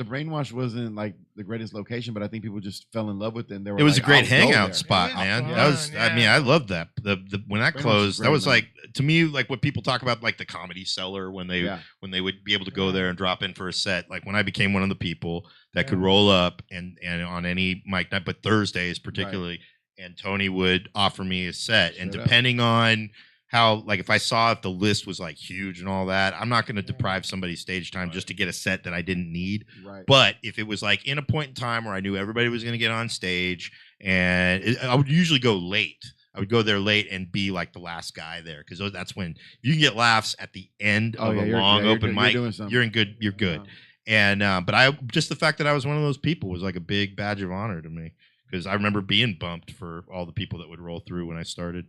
brainwash wasn't like the greatest location, but I think people just fell in love with it. And they were It was like, a great "I'll go hangout there." spot, It was man. fun, That was. I mean, yeah. I loved that. The when that Brainwash is closed, that great, was man. like, to me, like what people talk about, like the Comedy Cellar when they Yeah. would be able to go Yeah. there and drop in for a set. Like when I became one of the people that could Yeah. roll up and on any mic night, but Thursdays particularly, and Tony would offer me a set, and Straight up. depending on how, like, if I saw if the list was like huge and all that, I'm not going to deprive somebody's stage time just to get a set that I didn't need. Right. But if it was like in a point in time where I knew everybody was going to get on stage, and I would usually go late. I would go there late and be like the last guy there, because that's when you can get laughs at the end Oh, of yeah, a you're- long yeah, you're open do- you're mic. doing something. You're in good. You're good. And but I just the fact that I was one of those people was like a big badge of honor to me, because I remember being bumped for all the people that would roll through when I started.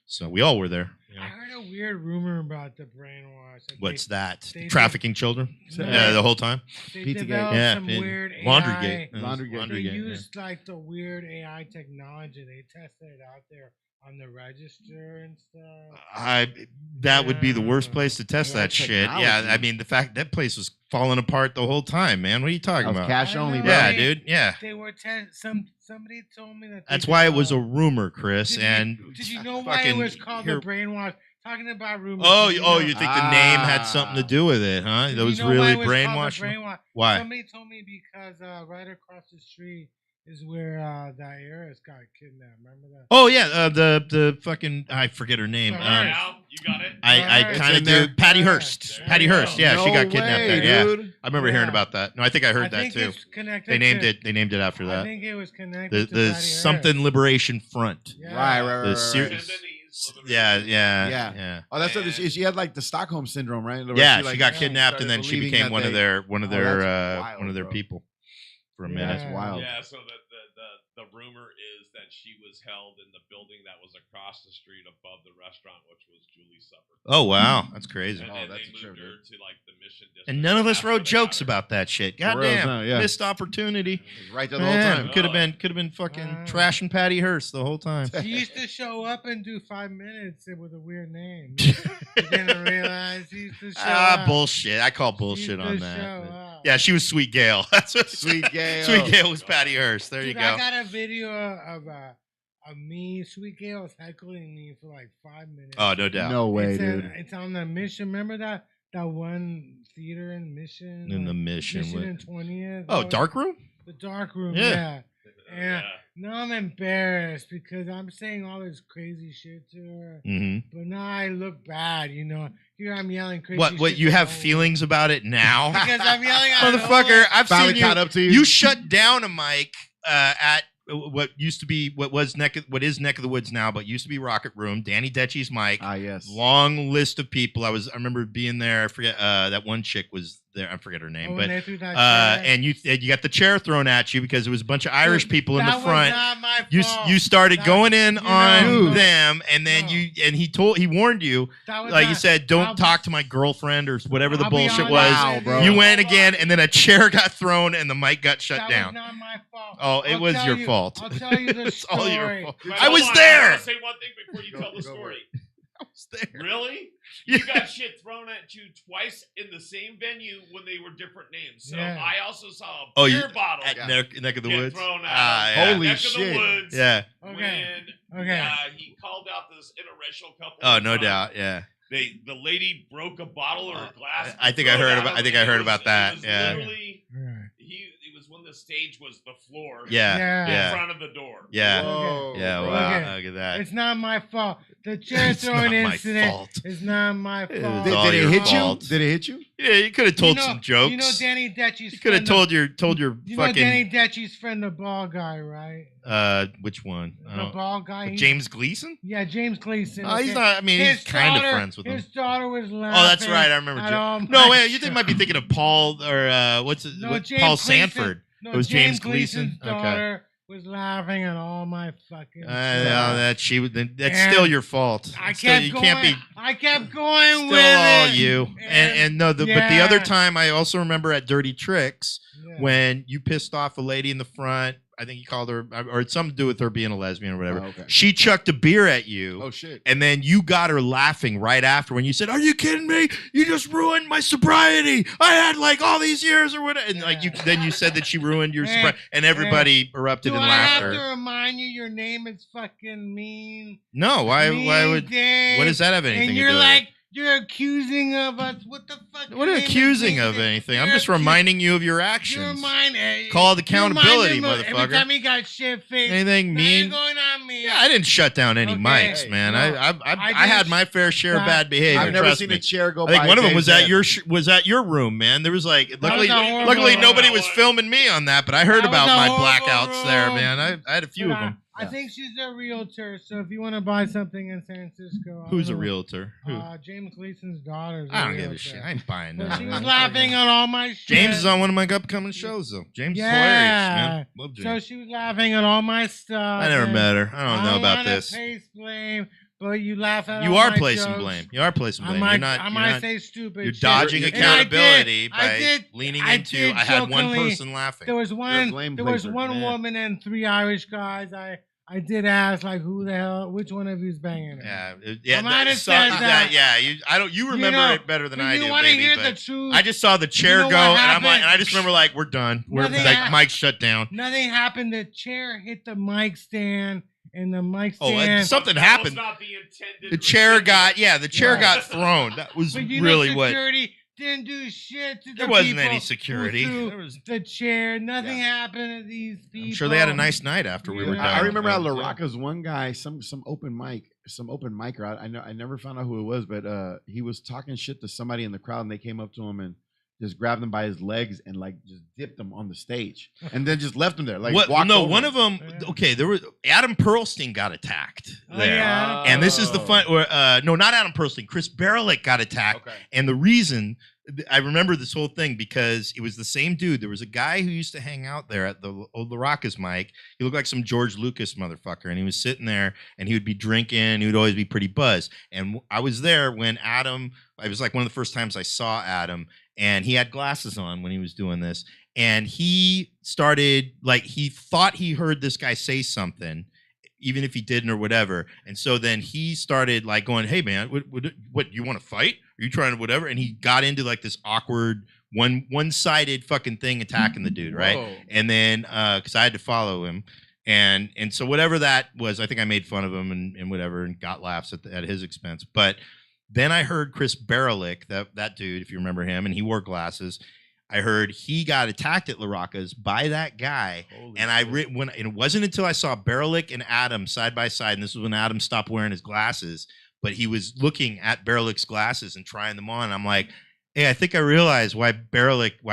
So we all were there. I heard a weird rumor about the brainwash. that What's that? they did- Trafficking children? No. Yeah, the whole time. They Pizzagate. developed Yeah, some and weird Laundry AI. Gate. Laundry Gate. They yeah. used like the weird AI technology. They tested it out there on the register and stuff. That would be the worst Yeah. place to test Yeah, that shit. Yeah, technology. I mean the fact that place was falling apart the whole time, man. What are you talking That was about? cash I only, know, bro. Yeah, right? dude. Yeah. They were somebody told me that. That's they why it was a developed- rumor, Chris. Did you- And Did you know why it fucking was called here- the brainwash? Talking about rumors. Oh, did you oh, know- you think the name had something to Ah. do with it, huh? did That you was know really why it was called the brainwashing. brainwash? Why? Somebody told me because right across the street is where that heiress got kidnapped. Remember that? Oh yeah, the fucking I forget her name. Sorry. Now, you got it? I Alright. kind It's of in do. there. Patty Alright. Hurst. There Patty you Hurst. go. Yeah, No she got kidnapped way, there. Yeah, dude. I remember hearing Yeah. about that. No, I think I heard that think too. it's connected They named to- it. They named it after I that. think it was The connected to the Patty something Hearst. Liberation Front. Yeah. Right. The series- Sympathies, Yeah, yeah, Yeah. yeah. Oh, that's what she had, like the Stockholm syndrome, right? Where Yeah, like, she got yeah, kidnapped and started then she believing became that one of they- their Oh, that's wild, one of their bro. people for a Yeah. minute. That's wild. Yeah, so the the rumor is that she was held in the building that was across the street above the restaurant, which was Julie's Supper. Oh wow, that's crazy. And Oh, then that's they a trip, moved her dude. to like the Mission District. And none of us That's where wrote they got jokes her. about that shit. For real, Goddamn, no, yeah. missed opportunity. Right there the whole time. Could have been fucking trashing Patty Hearst the whole time. He used to show up and do 5 minutes with a weird name. You didn't realize he used to show up. Bullshit. I call He bullshit used on to that. show but- up. Yeah, she was Sweet Gail. That's what Sweet Gail. Sweet Gail was Patty Hearst. There you Dude, go. I got a video of me, Sweet Gail, was heckling me for like 5 minutes. Oh, no doubt. No way, it's dude. It's on the Mission. Remember that one theater in Mission? In the Like, Mission. Mission with- and 20th. Oh, Dark Room? The dark room, Yeah. yeah. And Yeah. now I'm embarrassed because I'm saying all this crazy shit to her. Mm-hmm. But now I look bad, you know. Here I'm yelling crazy What? shit You to have no one. feelings about it now? Because I'm yelling at Motherfucker, I've Finally seen caught you. up to you. You shut down a mic at what used to be what is Neck of the Woods now, but used to be Rocket Room. Danny Detchie's mic. Ah, yes. Long list of people. I remember being there. I forget that one chick was there. I forget her name, Oh, but when they threw that chair. and you got the chair thrown at you because it was a bunch of Irish Dude, people in the that was front. not my You fault. you started That- going in you on know, them, and then no. he warned you, That was like you not- said, don't I'll- talk to my girlfriend or whatever the I'll be bullshit honest was. Wow, with bro. You went again, and then a chair got thrown, and the mic got shut That down. was not my fault. Oh, it I'll was tell your you- fault. I'll tell you the It's story. all your fault. Wait, I hold was on, there. I want to say one thing before you tell the Go story. I was there. Really? Yeah. You got shit thrown at you twice in the same venue when they were different names. So Yeah. I also saw a Oh, beer you- bottle At Yeah. neck of the get woods. thrown at Ah, him. yeah. Holy Neck shit. of the woods. Yeah. Okay. When Okay. he called out this interracial couple. Oh, in no front. doubt. Yeah. The lady broke a bottle or a glass. I think I threw it heard at about- him, I think I and it heard was- about that, It was yeah. literally, Right. it was when the stage was the floor. Yeah. Yeah. In Yeah. front of the door. Yeah. Whoa, Yeah. bro. Wow. Okay. Look at that. It's not my fault. The chair It's throwing not my incident fault. is not my It fault. was all Did it your hit fault. you? Did it hit you? Yeah, you could have told You know- some jokes. You know Danny Detchie's You could have friend, told your You know Danny fucking Detchie's friend, the ball guy, right? which one? I The don't- ball guy. James Gleason? Yeah, James Gleason. Oh, he's okay? not. I mean, His he's kind of daughter- friends with him. His daughter was laughing. Oh, that's right. I remember. at all No, my wait. You think stuff. might be thinking of Paul or what's it? No, what- James Paul Gleason. Sanford. No, It was James Gleason's Gleason? Okay. daughter was laughing at all my fucking. That's stuff. still And your fault. I It's still- kept you going. can't be I kept going still with all it. you. And no, but the yeah. other time I also remember at Dirty Tricks Yeah. when you pissed off a lady in the front. I think you called her, or it's something to do with her being a lesbian or whatever. Oh, okay. She chucked a beer at you. Oh shit. And then you got her laughing right after when you said, "Are you kidding me? You just ruined my sobriety. I had like all these years or whatever." And like then you said that she ruined your Man, sobriety, and everybody erupted Do in I have to laughter. remind you your name is fucking mean? No, why Mean would? Dave. What does that have anything And to you're do? like, you're accusing of us. What the fuck? What are accusing of anything? I'm just reminding you of your You're actions. mine. Call it accountability, Every motherfucker. time he got shit faced. Anything now you're mean? going on me. Yeah, I didn't shut down any Okay. mics, Hey, man. no. I had my fair share of That- bad behavior. I've never trust seen me. a chair go I think by one of them Dave's was head. at your room, man. There was like luckily was a horrible luckily room. nobody was filming me on that, but I heard That was about a my horrible blackouts there, room. man. I had a few But of them. I think she's a realtor. So if you want to buy something in San Francisco, I Who's a don't know. realtor? Who? James Gleason's daughter. I don't give a shit. I ain't buying But that. she was laughing at all my shit. James is on one of my upcoming shows though. James is Yeah. hilarious, man. Love So James. she was laughing at all my stuff. I never and met her. I don't know about wanna this. Place blame, but you laugh at You all are my placing jokes. blame. You are placing blame. I You're not. might You're not. say stupid. You're shit. dodging And I accountability I by did- leaning I into. did I had one jokingly- person laughing. There was one. blame There was blazer, one man. woman and 3 Irish guys. I did ask like, who the hell? Which one of you's banging her? Yeah, I might have so- said that. Yeah, I don't. You remember know, it better than But I you do, want to baby. hear but the truth? I just saw the chair You know go, what and I'm happened? like, and I just remember like, we're done. We're Nothing like, hap- Mike's shut down. Nothing happened. The chair hit the mic stand, and the mic Oh, stand. something That happened. Was not the intended The chair got, recipient. the chair Right. got thrown. That was But you really know, what. security didn't do shit to the There wasn't people any who security. threw There was. the chair. Nothing happened to these people. I'm sure they had a nice night after we were Yeah. done. I remember at La Yeah. Rocca's one guy, some open micer. I never found out who it was, but he was talking shit to somebody in the crowd, and they came up to him and just grabbed him by his legs and like just dipped him on the stage, and then just left him there. Like what? walked No, over one him. of them. Okay, there was Adam Pearlstein got attacked there, yeah. and this is the fun. Or no, not Adam Pearlstein. Chris Barelik got attacked, Okay. and the reason I remember this whole thing because it was the same dude. There was a guy who used to hang out there at the old LaRocca's mic. He looked like some George Lucas motherfucker, and he was sitting there, and he would be drinking. He would always be pretty buzzed. And I was there when Adam. It was like one of the first times I saw Adam, and he had glasses on when he was doing this. And he started like he thought he heard this guy say something, even if he didn't or whatever. And so then he started like going, "Hey man, what you want to fight? Are you trying to whatever?" And he got into like this awkward one-sided fucking thing attacking the dude, right? Whoa. And then because I had to follow him. And so whatever that was, I think I made fun of him and whatever and got laughs at his expense. But then I heard Chris Barelik, that dude, if you remember him, and he wore glasses. I heard he got attacked at LaRocca's by that guy. And it wasn't until I saw Barelik and Adam side by side, and this was when Adam stopped wearing his glasses, but he was looking at Barelik's glasses and trying them on. I'm like, hey, I think I realized why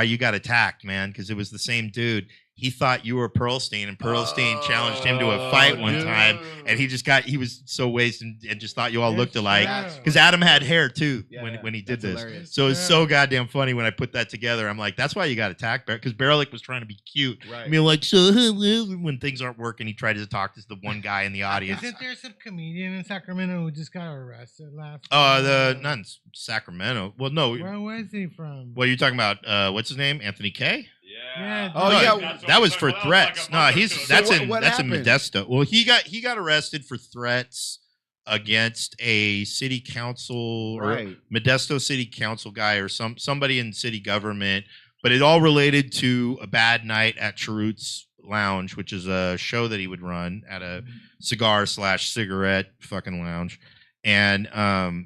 you got attacked, man, because it was the same dude. He thought you were Pearlstein, and Pearlstein challenged him to a fight one time, and he was so wasted and just thought you all looked alike. Because Adam had hair too when he did this. Hilarious. So it's so goddamn funny when I put that together. I'm like, that's why you got attacked, because Barelik was trying to be cute. Right. I mean, like, so when things aren't working, he tried to talk to the one guy in the audience. Isn't there some comedian in Sacramento who just got arrested last? Not in Sacramento. Well, no. Where was he from? What are you talking about? What's his name? Anthony K? Yeah. Oh, No, yeah. that was for threats. No, that's in what that's in happened? Modesto. Well, he got arrested for threats against a city council or Right. Modesto city council guy or somebody in city government, but it all related to a bad night at Cherut's Lounge, which is a show that he would run at a cigar/cigarette fucking lounge. And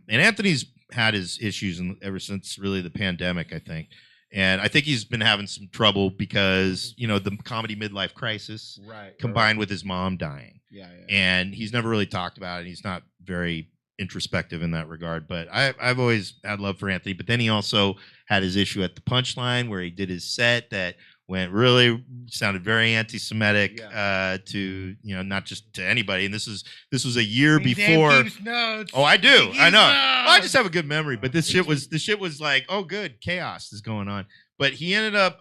Anthony's had his issues ever since really the pandemic, I think. And I think he's been having some trouble because, the comedy midlife crisis combined with his mom dying. Yeah. And he's never really talked about it. He's not very introspective in that regard. But I've always had love for Anthony. But then he also had his issue at the Punchline where he did his set that really sounded very anti-Semitic to not just to anybody. And this was a year before. Oh, I do. I know. I just have a good memory. But this shit was like, oh, good, chaos is going on. But he ended up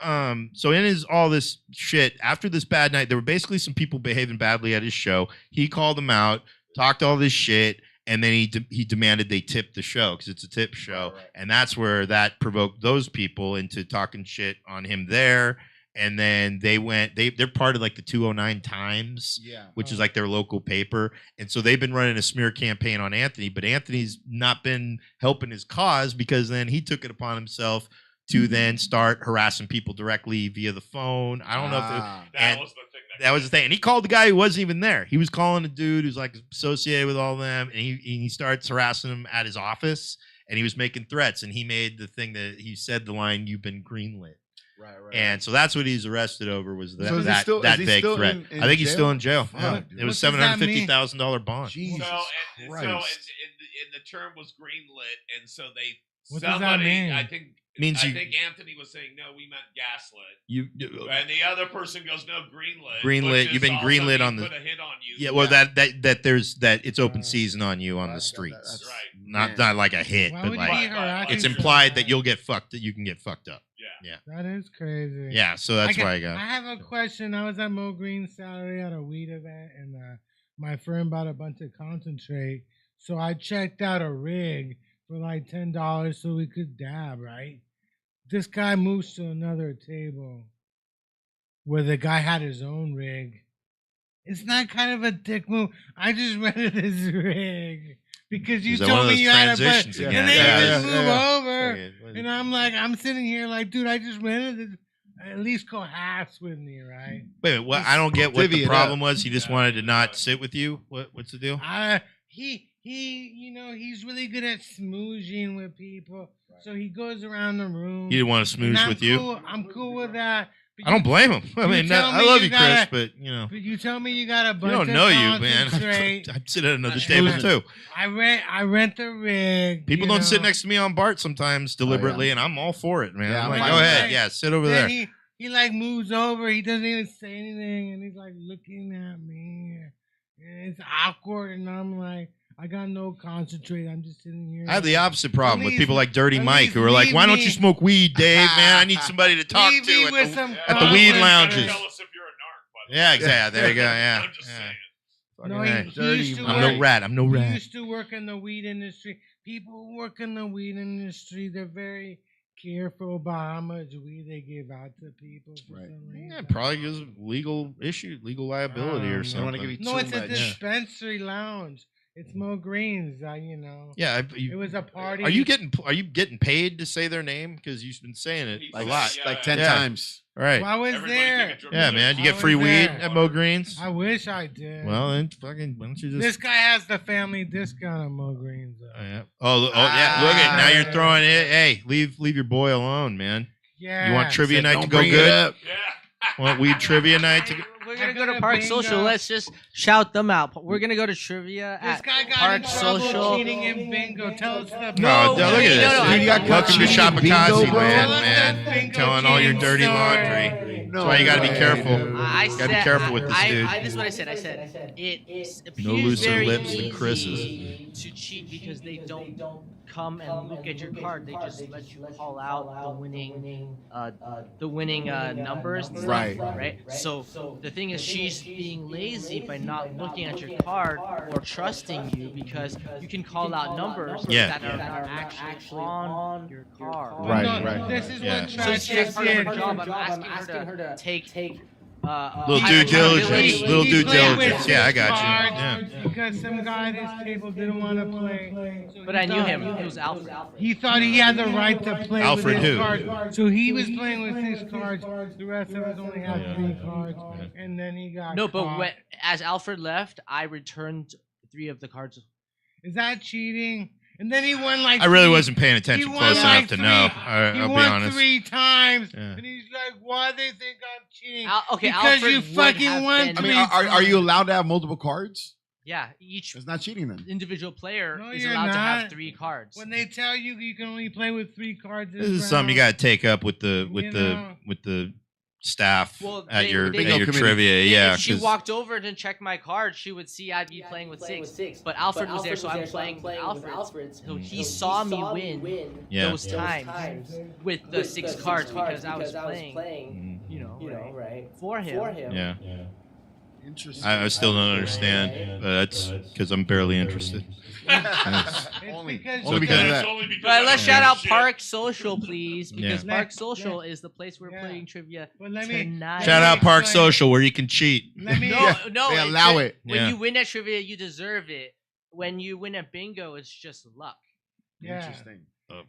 so in all this shit after this bad night, there were basically some people behaving badly at his show. He called them out, talked all this shit. And then he demanded they tip the show because it's a tip show. Right. And that's where that provoked those people into talking shit on him there. And then they're part of like the 209 Times, which is like their local paper. And so they've been running a smear campaign on Anthony, but Anthony's not been helping his cause because then he took it upon himself to then start harassing people directly via the phone. I don't know if that was the thing. That was the thing. And he called the guy who wasn't even there. He was calling a dude who's like associated with all of them. And he starts harassing him at his office and he was making threats. And he made the thing that he said the line, "You've been greenlit." Right. And so that's what he's arrested over was that vague threat. I think he's still in jail. Yeah. It was $750,000 bond. Jesus Christ. And the term was greenlit, and so What does that mean? I think Anthony was saying no, we meant gaslit. And the other person goes no, greenlit. Greenlit. You've been greenlit on the. Put a hit on you. Yeah. Well, that it's open season on you on the streets. That's right. Not like a hit, Why but would like he harass it's you implied for that you'll get fucked. That you can get fucked up. Yeah. That is crazy. Yeah. So that's why I got. I have a question. I was at Mo Green's salary at a weed event, and my friend bought a bunch of concentrate. So I checked out a rig for like $10 so we could dab, right? This guy moves to another table where the guy had his own rig. It's not kind of a dick move. I just rented his rig because you told me you had a transitions and again? then you just move over. And I'm sitting here like, dude, I just rented it. At least go halves with me, right? Wait a minute, I don't get what the problem was. He just wanted to not sit with you. What's the deal? He's really good at smoozing with people. So he goes around the room. He didn't want to smooze with you? I'm cool with that I don't blame him. I mean, tell I me love you you, Chris, gotta- but you know, But you tell me you got a you bunch don't of know you, man. concentrate. I sit at another Not table schmoozing. too. I rent the rig. People you don't sit know. next to me on BART sometimes deliberately, and I'm all for it, man. Yeah, I'm I'm like, fine go with ahead, that. yeah, sit over Then there. he like moves over. He doesn't even say anything, and he's like looking at me. And it's awkward, and I'm like, I got no concentrate. I'm just sitting here. I have the opposite problem with least- people like Dirty at Mike least who are like, leave "Why don't me- you smoke weed, Dave? Man, I need somebody to talk Leave me to with at some the weed concentrate. lounges." Tell us if you're a narc, by the the." Yeah, way. exactly. There you go. Yeah. I'm just Yeah. saying. Fucking No, A. he Dirty used to Mike. I'm work. no rat. I'm no He rat. used to work in the weed industry. People who work in the weed industry, they're very careful about how much weed they give out to people. For Right. some reason. Yeah, probably because of legal issue, legal liability or They don't something. wanna give you No, too it's a much. dispensary lounge. It's Mo Green's. You know. Yeah, It was a party. Are you getting paid to say their name? Because you've been saying it a Like, lot. Yeah, like 10 yeah. times. All right. Well, I was Everybody there. take a drink. Yeah, man. You I get was free weed there. at Mo Green's. I wish I did. Well, then fucking why don't you just? This guy has the family discount at Mo Green's. Oh, yeah. Yeah. Look at now you're throwing it. Hey, leave your boy alone, man. Yeah. You want trivia Said, night "Don't to go bring it good? up." Yeah. Want weed trivia night to go? We're I gonna go got to a Park bingo. Social. Let's just shout them out. We're gonna go to trivia This at guy got Park in trouble Social. cheating in bingo. Tell us the No, No, look at no, this. no, dude. You got caught Welcome to cheating in bingo, Shopakazi bro? land, Tell us man. that bingo Telling all your cheating dirty story. laundry. No That's why you got to be way, careful. dude. I Gotta be said, careful with this dude. this is what I said. I said it appears No looser very lips than easy Chris's. to cheat because they don't come and look at your card. They just let you call out the winning numbers. And stuff, Right. Right. So the thing is, she's being lazy by not looking at your card or trusting you because you can call out numbers that are not actually on your card. Right, No, right. This is Yeah. what So Trash she has part of her did. job. I'm asking her to take Little due diligence. Little He due played with diligence. Yeah, I got cards you. Yeah. Because some guy at his table didn't want to play. So But he I knew thought- him. It was Alfred. He thought he had the right to play Alfred with his who? cards. So he was playing with 6 cards. The rest of us only had Yeah. 3 cards. And then he got No, but caught. as Alfred left, I returned 3 of the cards. Is that cheating? And then he won like I really three- wasn't paying he attention won close like enough to three- know. He I'll be won honest. 3 times. Yeah. And he's like, why they think I'm cheating? Okay, Because Alfred you would fucking have won been- I mean, three are you allowed to have multiple cards? Yeah, each It's not cheating then. individual player No, is you're allowed to have not. 3 cards. When they tell you you can only play with 3 cards This is something you got to take up with the staff Well, at they- your they- at Bingo your committee. trivia. Yeah, if she 'cause- walked over and checked my card, she would see I'd be playing with 6. But Alfred was there, so I'm playing with Alfred. So he saw me win yeah. those times with the 6 cards because I was playing, Mhm. you know, right, for him. Yeah. Interesting. I still don't understand, but that's because I'm barely interested. It's Only- because only you because of got- that. It's only because But I let's don't shout give a out shit. Park Social, please, because Yeah. Park Social is the place we're Yeah. playing trivia But let me tonight. Shout out Park explain. Social where you can cheat. Let me. No, Yeah, no, they it's allow just- it. When Yeah. you win at trivia, you deserve it. When you win at bingo, it's just luck. Yeah. Interesting.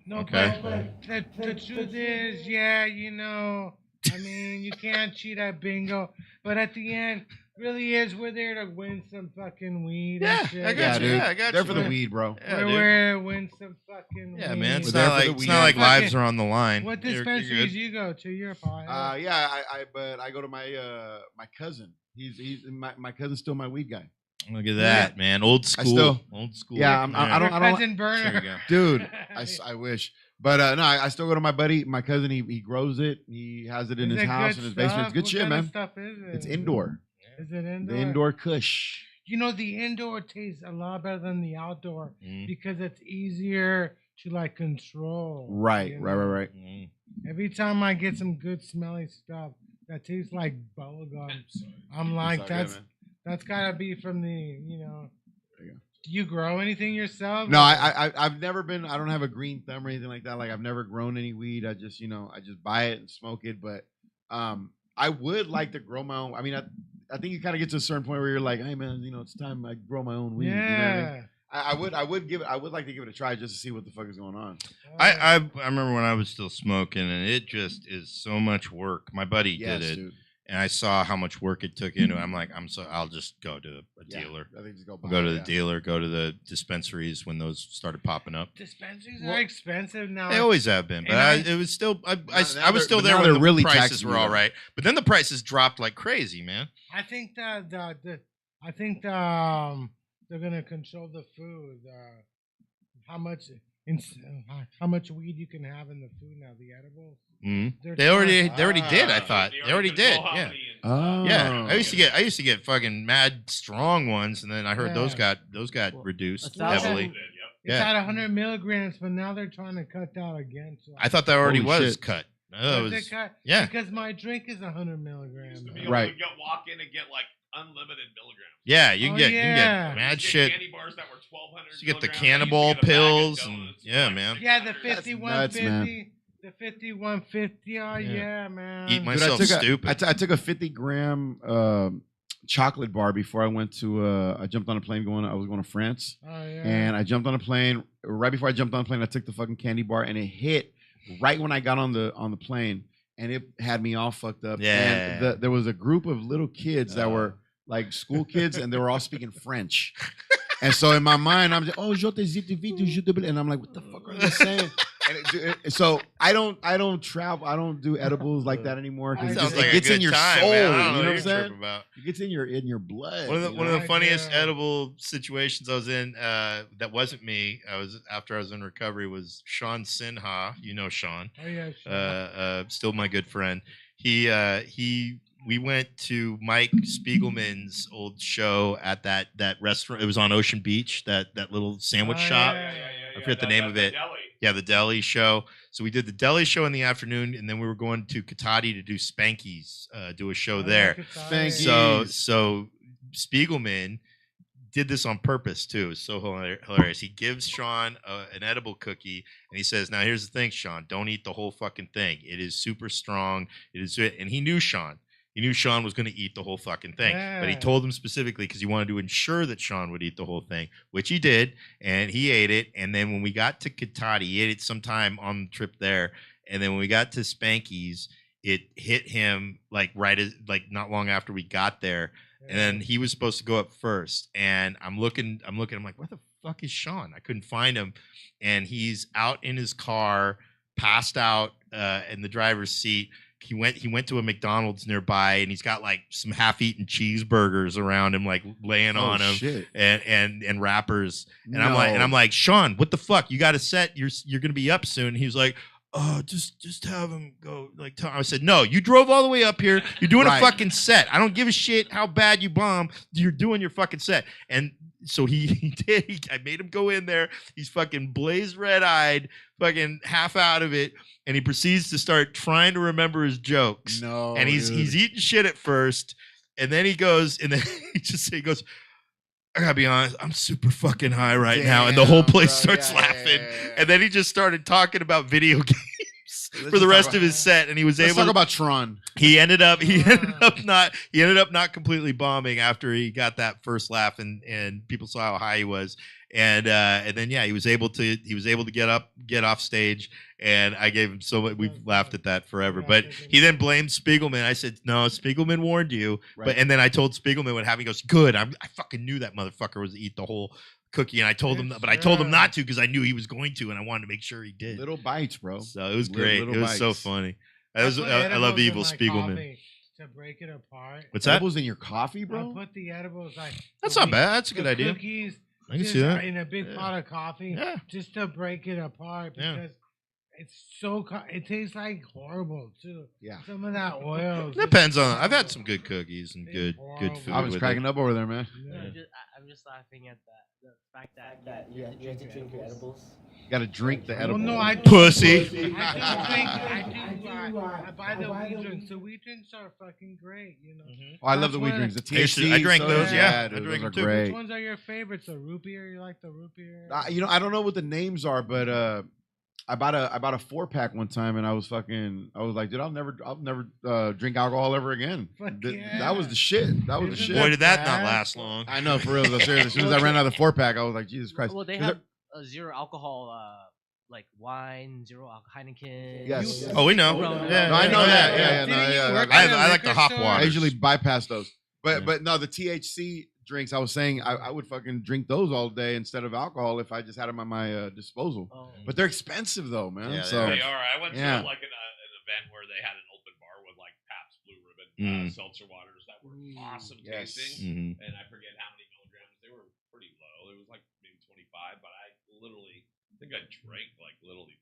No, Okay. but the truth is, yeah, you know, I mean, you can't cheat at bingo, but at the end, really is we're there to win some fucking weed. Yeah, and shit. I got Yeah, you. dude. Yeah, I got They're you. for the man. weed, bro. Yeah, we're dude. there to win some fucking Yeah, weed. man. It's We're there not for the like weed. lives Fucking- are on the line. What You're dispensaries good. you go to? Your part. Yeah, but I go to my cousin. He's my cousin's still my weed guy. Look at that, man. Old school. still- Old school. Yeah, I Your don't- cousin There you Burner. go. Dude, I wish. But no, I still go to my buddy, my cousin. He grows it. He has it in Is his it house, good in his basement. It's stuff? good What shit, kind of man. Stuff is it? It's indoor. Is it indoor? The indoor Kush. You know, the indoor tastes a lot better than the outdoor Mm, because it's easier to like control. Right, you right, know? right, right. mm. Every time I get some good smelly stuff that tastes like bubblegum, I'm like, It's all good, man. that's gotta be from the, you know. There you go. Do you grow anything yourself? No, I've never been. I don't have a green thumb or anything like that. Like I've never grown any weed. I just I just buy it and smoke it. But I would like to grow my own. I mean, I think you kind of get to a certain point where you're like, hey man, it's time I grow my own weed. You know what I mean? Yeah. I would like to give it a try just to see what the fuck is going on. I remember when I was still smoking, and it just is so much work. My buddy Yes, did it, dude. and I saw how much work it took into it. I'm like, I'll just go to a dealer. I think just go To the dealer, go to the dispensaries when those started popping up. Dispensaries are expensive now. They always have been, but it was still. I was still there when the really prices were all right. But then the prices dropped like crazy, man. I think they're gonna control the food. How much weed you can have in the food now? The edibles. Mm-hmm. They already did. I thought they already did. Yeah. Oh. Yeah. I used to get fucking mad strong ones, and then I heard those got reduced heavily. It's at 100 milligrams, but now they're trying to cut that again. So I thought that already was cut. No, was it cut? Yeah. Because my drink is 100 milligrams. Right. You walk in and get like unlimited milligrams. Yeah, you can get mad shit. Candy bars that were 1,200. You get the cannibal pills and man. Yeah, the 5150. The 5150. Oh yeah, man. Eat myself stupid. I took a 50-gram chocolate bar before I went to. I jumped on a plane I was going to France. Oh yeah. And I jumped on a plane. Right before I jumped on the plane, I took the fucking candy bar, and it hit right when I got on the plane, and it had me all fucked up. Yeah. And there was a group of little kids that were like school kids, and they were all speaking French. And so in my mind, I'm just, je te zite vite, je te... And I'm like, what the fuck are they saying? So I don't travel. I don't do edibles like that anymore because it gets in your soul. Man. You know what I'm saying? About. It gets in your blood. One of the funniest edible situations I was in that wasn't me. After I was in recovery was Sean Sinha. You know Sean. Oh yeah, Sean. Still my good friend. We went to Mike Spiegelman's old show at that restaurant. It was on Ocean Beach, that little sandwich shop. I forget the name of it. Yeah, the deli show. So we did the deli show in the afternoon, and then we were going to Katati to do Spanky's, do a show there. Spanky's. So Spiegelman did this on purpose too. It's so hilarious. He gives Sean an edible cookie, and he says, "Now here's the thing, Sean. Don't eat the whole fucking thing. It is super strong. And he knew Sean. He knew Sean was going to eat the whole fucking thing, but he told him specifically because he wanted to ensure that Sean would eat the whole thing, which he did, and he ate it. And then when we got to Katati, he ate it sometime on the trip there. And then when we got to Spanky's, it hit him like not long after we got there. And then he was supposed to go up first, and I'm looking, I'm like, where the fuck is Sean? I couldn't find him, and he's out in his car, passed out in the driver's seat. He went to a McDonald's nearby, and he's got like some half-eaten cheeseburgers around him, like laying on him, shit. and wrappers. And I'm like, Sean, what the fuck? You got a set. You're gonna be up soon. He was like, oh, just have him go. Like, I said, no, you drove all the way up here. You're doing a fucking set. I don't give a shit how bad you bomb. You're doing your fucking set. And so he did. I made him go in there. He's fucking blazed red-eyed, fucking half out of it, and he proceeds to start trying to remember his jokes. No, and he's eating shit at first, and then he goes, and then he goes, I gotta be honest, I'm super fucking high right now, and the whole place starts laughing. And then he just started talking about video games for the rest of his set, and he was able to talk about Tron. He ended up not completely bombing after he got that first laugh, and people saw how high he was, and then he was able to get off stage, and I gave him so much. We've laughed at that forever, but he then blamed Spiegelman. I said, no, Spiegelman warned you, and then I told Spiegelman what happened. He goes, good, I fucking knew that motherfucker was to eat the whole cookie, and I told him, but I told him not to because I knew he was going to, and I wanted to make sure he did. Little bites, bro. So it was great. It was so funny. I love evil Spiegelman. To break it apart. What's that? Edibles in your coffee, bro? I put the edibles That's not bad. That's a good idea. Cookies. I can see that. In a big pot of coffee. Yeah. Just to break it apart because it's so. It tastes like horrible too. Yeah. Some of that oil. Depends on. I've had some good cookies and good food. I was cracking up over there, man. Yeah. I'm just laughing at the fact that you have to drink your edibles. You gotta drink the edibles. Well, no, I pussy. I buy the weed drinks. The weed drinks are fucking great, you know. Oh, I love the weed drinks. The THC. I drank those. Yeah, dude, I drank those them are great. Which ones are your favorites? The root beer? You like the root beer? I don't know what the names are, but I bought a 4-pack one time, and I was like, dude, I'll never drink alcohol ever again. That was the shit. That was the shit. Boy, did that not last long. I know, for real. As soon as I ran out of the 4-pack, I was like, Jesus Christ. Well, they have a zero alcohol like wine, zero Heineken. Yes. Oh, we know. Corona. Yeah, No, I know that. Yeah, Didn't you yeah. work I at a like the liquor hop store? water. I usually bypass those. Yeah. But no, the THC drinks, I was saying I would fucking drink those all day instead of alcohol if I just had them at my disposal. Oh. But they're expensive though, man. Yeah, so They are. I went to Yeah. like an event where they had an open bar with like Pabst Blue Ribbon seltzer waters that were awesome Yes. tasting, and I forget how many milligrams. They were pretty low. It was like maybe 25, but I think I drank like literally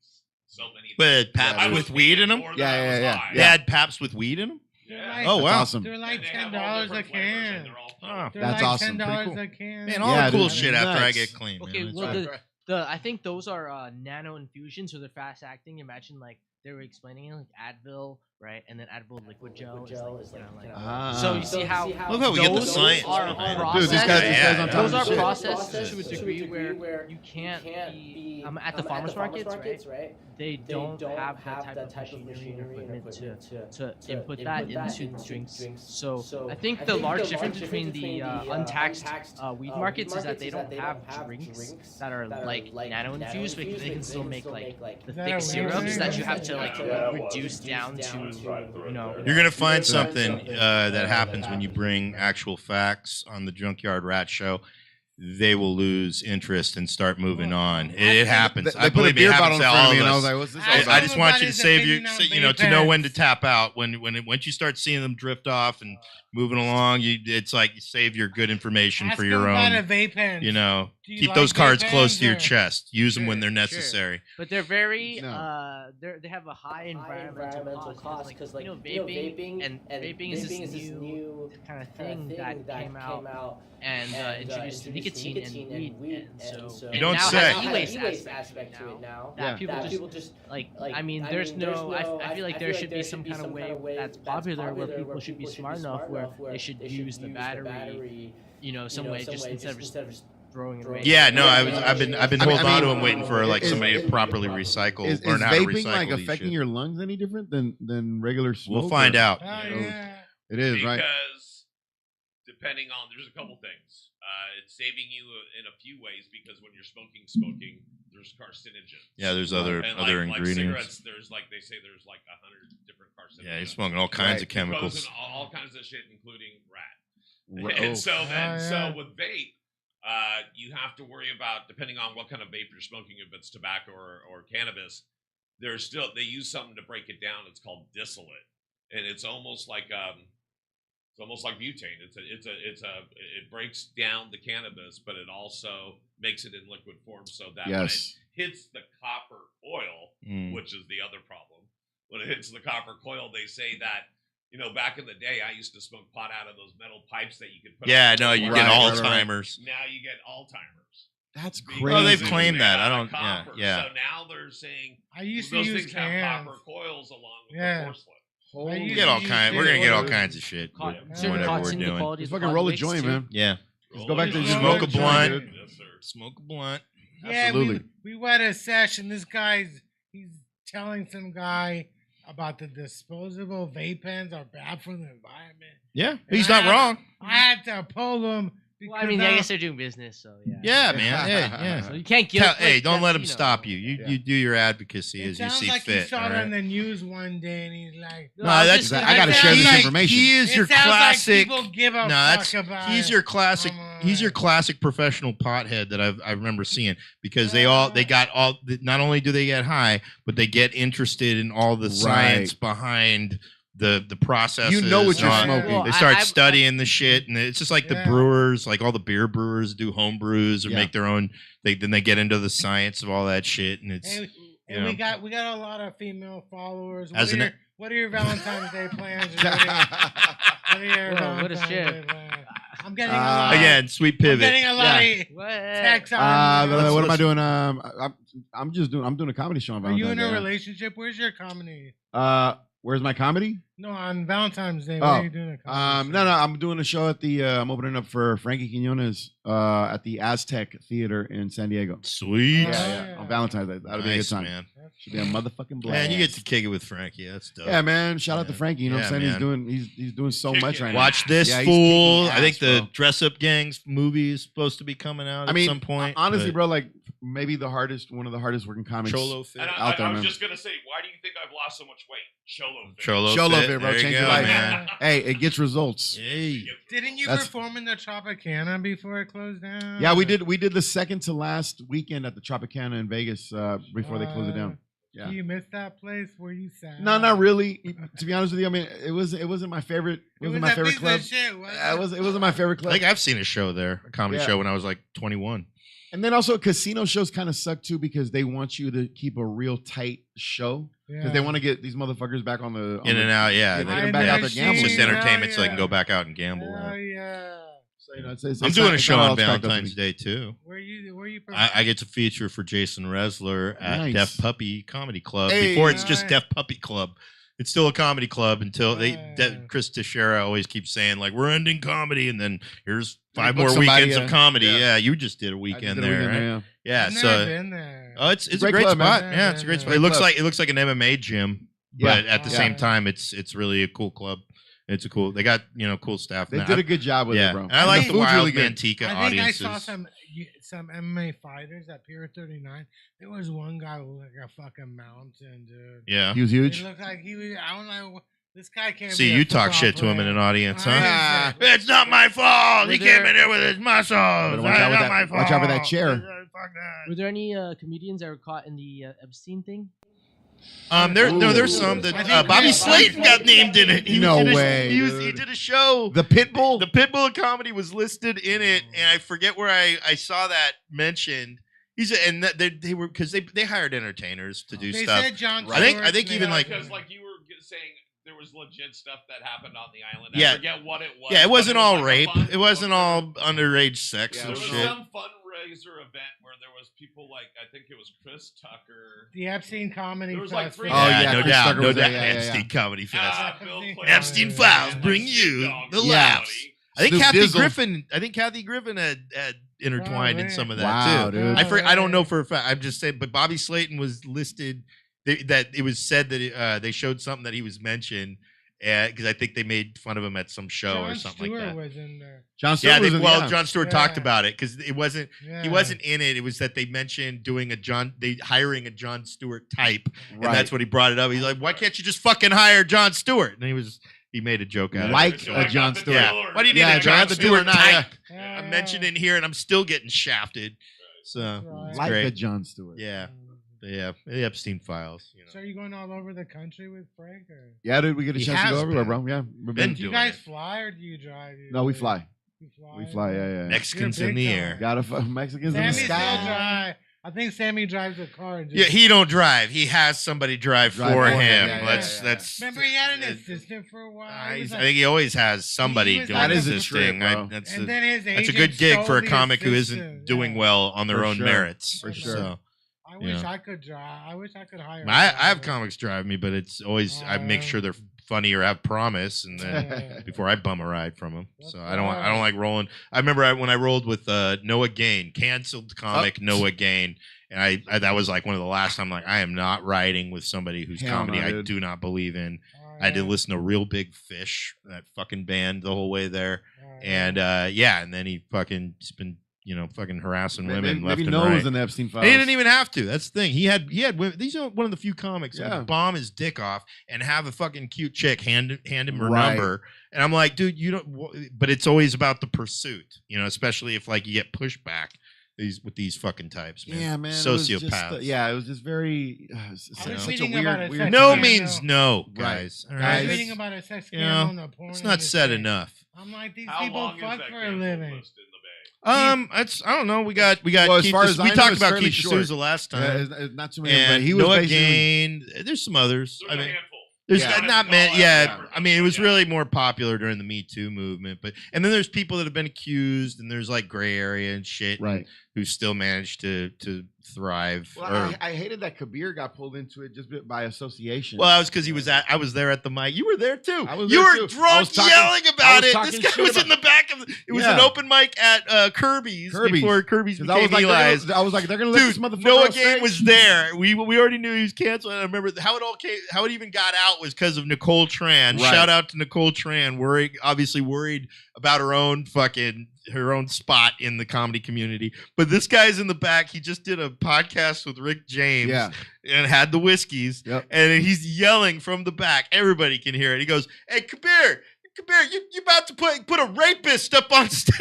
so many. But Pabst I was with weed in them? more than Yeah, I was yeah. high. They had Pabst with weed in them? Yeah. Oh, that's wow. awesome. They're like And they have all $10 a different flavors, and can. they're all Oh. They're That's like awesome. Pretty $10 cool. a can. Man, all Yeah, the cool dude. shit after I Nuts. get clean. Okay, man. well, That's the I think those are nano infusions, so they're fast acting. Imagine like they were explaining it, like Advil, right? And then Advil liquid gel is like Ah. So you see how Love how we get the those science are behind it. processed. Dude, these guys Yeah, on top Those of are shit. processed to a degree where you can't be at the farmers markets, right? They don't have that type of machinery and equipment to input that into the drinks. So I think the large difference between the untaxed weed markets is that they don't have drinks that are like nano infused, but they can still make like the That thick are syrups weird. that you have to like reduce down to, you know. You're gonna find something that happens when you bring actual facts on the Junkyard Rat show. They will lose interest and start moving on. It happens. They I put a believe beer it bottle happens in to front all of me, of and I us. was like, "What's this?" I all told about? I just want you to Everybody's save opinion on to know when to vape tap out. Once you start seeing them drift off and moving along, it's like you save your good information Ask for them your about a own. vape pen. You know, Do you keep like those cards vape close pens to your or- chest. Use them when Sure, they're sure. necessary. But they're very No. they have a high environmental cost because like vaping is this new kind of thing that came out and introduced nicotine and weed, and so You don't now say. has e-waste aspect to it now. That people just like I mean there's no I feel like there should be some kind of way that's popular where people should be smart enough where they should use the battery, you know, some way just instead of just throwing it away. Yeah, no, I've been holding on to them, waiting for like is- somebody to properly recycle, Is learn how to vaping recycle like these affecting shit. your lungs any different than regular smoke? We'll find or- out. Oh, Yeah. yeah. It is, right? Because depending on, there's a couple things. It's saving you in a few ways because when you're smoking, there's carcinogens. Yeah, there's other And ingredients. Like cigarettes, there's like they say there's like 100 different carcinogens. Yeah, you're smoking all kinds of It goes chemicals. in all kinds of shit, including rat. Oh. And so then, yeah. so with vape, you have to worry about depending on what kind of vape you're smoking, if it's tobacco or cannabis. There's still they use something to break it down. It's called distillate, and it's almost like butane. It breaks down the cannabis, but it also makes it in liquid form so that when it Yes. hits the copper coil, Mm. which is the other problem, when it hits the copper coil, they say that. You know, back in the day, I used to smoke pot out of those metal pipes that you could put. Yeah, on no, you Right, get right, right. Alzheimer's. Now you get Alzheimer's. That's Because crazy. Oh, they've it's claimed made that. out I of don't- yeah, copper. yeah. So now they're saying I used to those use things have cans. copper coils along with Yeah. the porcelain. Holy I We used get to all use kinds. We're gonna get all it. kinds of shit. Cotton, Yeah. certain Whatever cotton we're in the doing. quality Just of fucking roll a wigs, joint, too. man. Yeah, Just go back to Just just roll smoke a a blunt. joint. Yes, sir. smoke a blunt. Yeah, Absolutely. we went a session. This guy's he's telling some guy about the disposable vape pens are bad for the environment. Yeah, And he's I not had- wrong. I had to pull him. Because Well, I mean, I guess they're doing business, so yeah. Yeah, man. Hey, yeah. So you can't guilt. Hey, don't let him you know. stop you. Yeah. You do your advocacy it as you sounds see like he fit. saw all it on right? the news one day, and he's like, No, that's I gotta share this information. He is it your sounds classic. Like people give a No, fuck that's about he's it. your classic. Come on. He's your classic professional pothead that I remember seeing because they got all. Not only do they get high, but they get interested in all the science behind the processes. You know what you're and all- smoking. Well, They start I- studying the shit, and it's just like the Yeah. brewers, like all the beer brewers do home brews or Yeah. make their own. Then they get into the science of all that shit, and it's And, you and know. we got a lot of female followers. As What are your Valentine's Day plans? What are your Whoa, what a Valentine's shit. Day plans? I'm getting a lot. Again, sweet I'm pivot. getting a lot of What? texts on. What am I let's- doing? I'm doing a comedy show on Are you Valentine's in a Day. relationship? Where's your comedy? Where's my comedy? No, on Valentine's Day. Oh, What are you doing? A comedy no, I'm doing a show at the. I'm opening up for Frankie Quinones at the Aztec Theater in San Diego. Sweet. Yeah. On Valentine's Day. That'll be a good Nice, time. man. Should be a motherfucking blast. Man, you get to kick it with Frankie. That's dope. Yeah, man. Shout out to Yeah. Frankie. You know what I'm Yeah, saying? man. He's doing so Kick much it. right now. Watch this, Yeah, he's fool. kicking I think ass, the bro. Dress Up Gangs movie is supposed to be coming out I mean, at some point. honestly, but- bro, like maybe one of the hardest working comics. Cholo fit. And out there, I was man. just gonna say, why do you think I've lost so much weight? Cholo fit. Cholo fit, bro. There you Change go, your life. man. Hey, it gets results. Hey. Didn't you That's- perform in the Tropicana before it closed down? Yeah, we did. We did the second to last weekend at the Tropicana in Vegas before they closed it down. Yeah. Do you miss that place? Were you sad? No, not really. To be honest with you, I mean, it wasn't my favorite. It wasn't my a favorite piece club. of shit, It wasn't my favorite I club. think I've seen a show there, a comedy Yeah. show, when I was like 21. And then also casino shows kind of suck too because they want you to keep a real tight show because they want to get these motherfuckers back on the In and out, yeah. Get They- them back out there It's gambling. just entertainment so they can yeah. go back out and gamble. Oh yeah. So, you know, it's I'm not- doing a it's show not on all cracked up to Valentine's me. Day too. Where you? I get to feature for Jason Resler at Nice. Deaf Puppy Comedy Club. Hey. Before it's just Right. Deaf Puppy Club. It's still a comedy club until Right. Chris Teixeira always keeps saying like we're ending comedy and then here's 5 book more somebody, weekends of comedy. yeah. Yeah, you just did a I just weekend did a there. weekend Right? there, Yeah, I've so never been there. oh, it's a Great great club, man. spot. Yeah, it's a great spot. Great It looks club. like an MMA gym, but Yeah. at the Yeah. same time, it's really a cool club. It's a cool. They got cool staff. They now. did a good job with yeah, it, bro. and I like the food's Wild really good. Manteca I think audiences. I saw some MMA fighters at Pier 39. There was one guy who looked like a fucking mountain, dude. Yeah. He was huge. He looked like he was. I don't know. This guy can't. See, be a you talk football shit to him in player. an audience, huh? I didn't say- It's not my fault. Were He came there- in here with his muscles. Better watch out with Not that- my fault. watch out for that chair. Fuck that. Were there any comedians that were caught in the Epstein thing? There's some that I think Bobby Bobby Slayton got named in it. No did a- way, He dude. did a show. The Pitbull. The Pitbull of Comedy was listed in it, and I forget where I saw that mentioned. They were because they hired entertainers to do They stuff. said John. I think Stewart's even name. like because like you were saying, there was legit stuff that happened on the island. Yeah. I forget what it was. yeah, it but wasn't was all like a rape. fun- It wasn't all underage sex Yeah, and There was shit. some fundraiser event where there was people like I think it was Chris Tucker. the Epstein comedy. There was like Festival. three- Oh, yeah, yeah, no Chris doubt, Tucker no was there, doubt. yeah, yeah, yeah. Epstein Comedy Fest. Bill Epstein- Clinton, Epstein yeah, Files and, bring like, you Snoop Dogg the and laughs. everybody. I think Snoop Kathy Dizzle. Griffin. I think Kathy Griffin had intertwined in Right. some of that Wow, too. dude. I don't know for a fact. I'm just saying. But Bobby Slayton was listed. That it was said that they showed something that he was mentioned because I think they made fun of him at some show John or something Stewart like that. was in there. John Stewart Yeah, was in yeah. Jon Stewart Yeah. talked about it because it wasn't. Yeah. He wasn't in it. It was that they mentioned hiring a Jon Stewart type, and that's what he brought it up. He's like, "Why can't you just fucking hire Jon Stewart?" And he made a joke out Like of it. So a I got Jon the Stewart. dealer. Why do you need Yeah, a Jon Jon Stewart Stewart now, type? Yeah, I'm mentioned in here, and I'm still getting shafted. So Right. it's like great. a Jon Stewart. Yeah, the Epstein files. You know. So are you going all over the country with Frank? Or? Yeah, dude, we get a He chance to has go everywhere, been. bro. Yeah, we've Been been. Do you doing guys it. fly or do you drive? No, we fly. You fly. We fly. Yeah. Mexicans You're in big the time. air. Gotta Mexicans in the Sammy still sky. drive. I think Sammy drives a car. And Yeah, just, he don't drive. He has somebody drive Drive for for him. him. Yeah, That's yeah. that's. remember, he had an assistant for a while. He I was think like- he always has somebody He was doing like- That is a assisting. trip, bro. That's and a, then his that's a agent good gig stole for a the comic who isn't assistant. doing Yeah. well on their For own sure. merits. For sure. So, I wish Yeah. I could drive. I wish I could hire. a I have driver. comics drive me, but it's always I make sure they're funny or have promise, and then Yeah. before I bum a ride from them. That's So I don't like rolling. I remember when I rolled with Noah Gain, canceled comic Noah Gain, and I that was like one of the last time like I am not riding with somebody whose Hell comedy no, I dude. do not believe in. Oh, I had to yeah. listen to Real Big Fish, that fucking band, the whole way there, Oh, and and then he fucking just been fucking harassing women left Maybe and Noah right. was in the Epstein files. He didn't even have to. That's the thing. He had women. These are one of the few comics that Yeah. would bomb his dick off and have a fucking cute chick hand him her Right. number. And I'm like, dude, you don't. But it's always about the pursuit, especially if like you get pushback with these fucking types, man. Yeah, man. it was just, Sociopaths. it was just very. I was such a reading about weird, a weird. sex No scandal. means no, Right. guys. All I right? was reading about a sex you scandal know, in the porn It's not said industry. enough. I'm like, these How people long is fuck that for a cancel living. list in the bay? It's I don't know. We got Well, as Keith far as I we know, talked it's about fairly Keith short. D'Souza last time. Yeah, it's not too many. But And he was Noah basically. Gain. There's some others. There's I a mean, handful. there's Yeah. not many. Yeah, Yeah. I mean, it was Yeah. really more popular during the Me Too movement. And then there's people that have been accused, and there's like gray area and shit, Right. who still managed to thrive. Well, I hated that Kabir got pulled into it just by association. Well, that was because I was there at the mic. You were there too. I was You there, were too. I drunk was talking- yelling I about was it. talking This guy shit was in about- the back of. It was an Yeah. open mic at Kirby's before Kirby's 'Cause I was became like, Eli's. I was like, they're gonna let this Dude, motherfucker Noah off Gain stage? was there. We already knew he was canceled. And I remember how it even got out was because of Nicole Tran. Right. Shout out to Nicole Tran, obviously worried about her own fucking her own spot in the comedy community. But this guy's in the back. He just did a podcast with Rick James and had the whiskeys. Yep. And he's yelling from the back. Everybody can hear it. He goes, "Hey, Kabir, you about to put a rapist up on stage."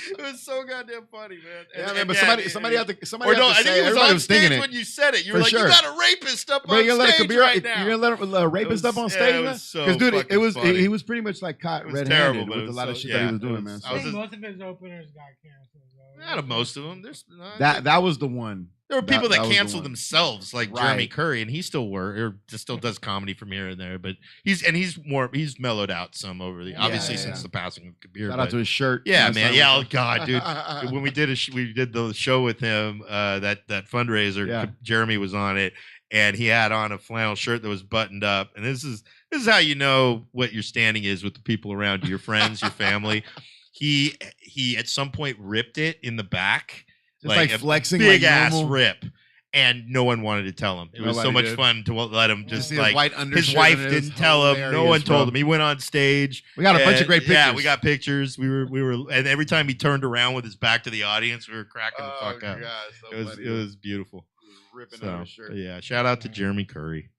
It was so goddamn funny, man. Yeah, man, but somebody had to I say. think it was Everybody on was thinking stage it. when you said it. You were For like, sure. "You got a rapist up Bro, on you're gonna let stage Kabir, right now." you're gonna let a rapist up on stage, it man? was so Because dude, fucking funny. he was pretty much like caught It was red-handed terrible, but with it a was lot of so- shit yeah, that he was it doing, was- man. I I was think just- most of his openers got canceled. Though. Not of most of them. That was the one. There were people that was the canceled one. themselves, like Jeremy Right. Curry, and he still still does comedy from here and there. But he's mellowed out some over the obviously since the passing of Kabir. Shout out to his shirt. Yeah, Nice man. time Yeah, oh with god, dude. When we did the show with him, that fundraiser, Yeah. Jeremy was on it, and he had on a flannel shirt that was buttoned up. And this is how you know what your standing is with the people around you, your friends, your family. He at some point ripped it in the back. Just like a flexing, big like ass normal. rip, and no one wanted to tell him. It was so Nobody much did. fun to let him just see his like white his undershirt wife and it was didn't tell him. No hilarious, one told bro. him. He went on stage. We got a bunch of and- great pictures. Yeah, we got pictures. We were, and every time he turned around with his back to the audience, we were cracking the fuck up. It was beautiful. ripping So, out his shirt. yeah, shout out to Jeremy Curry.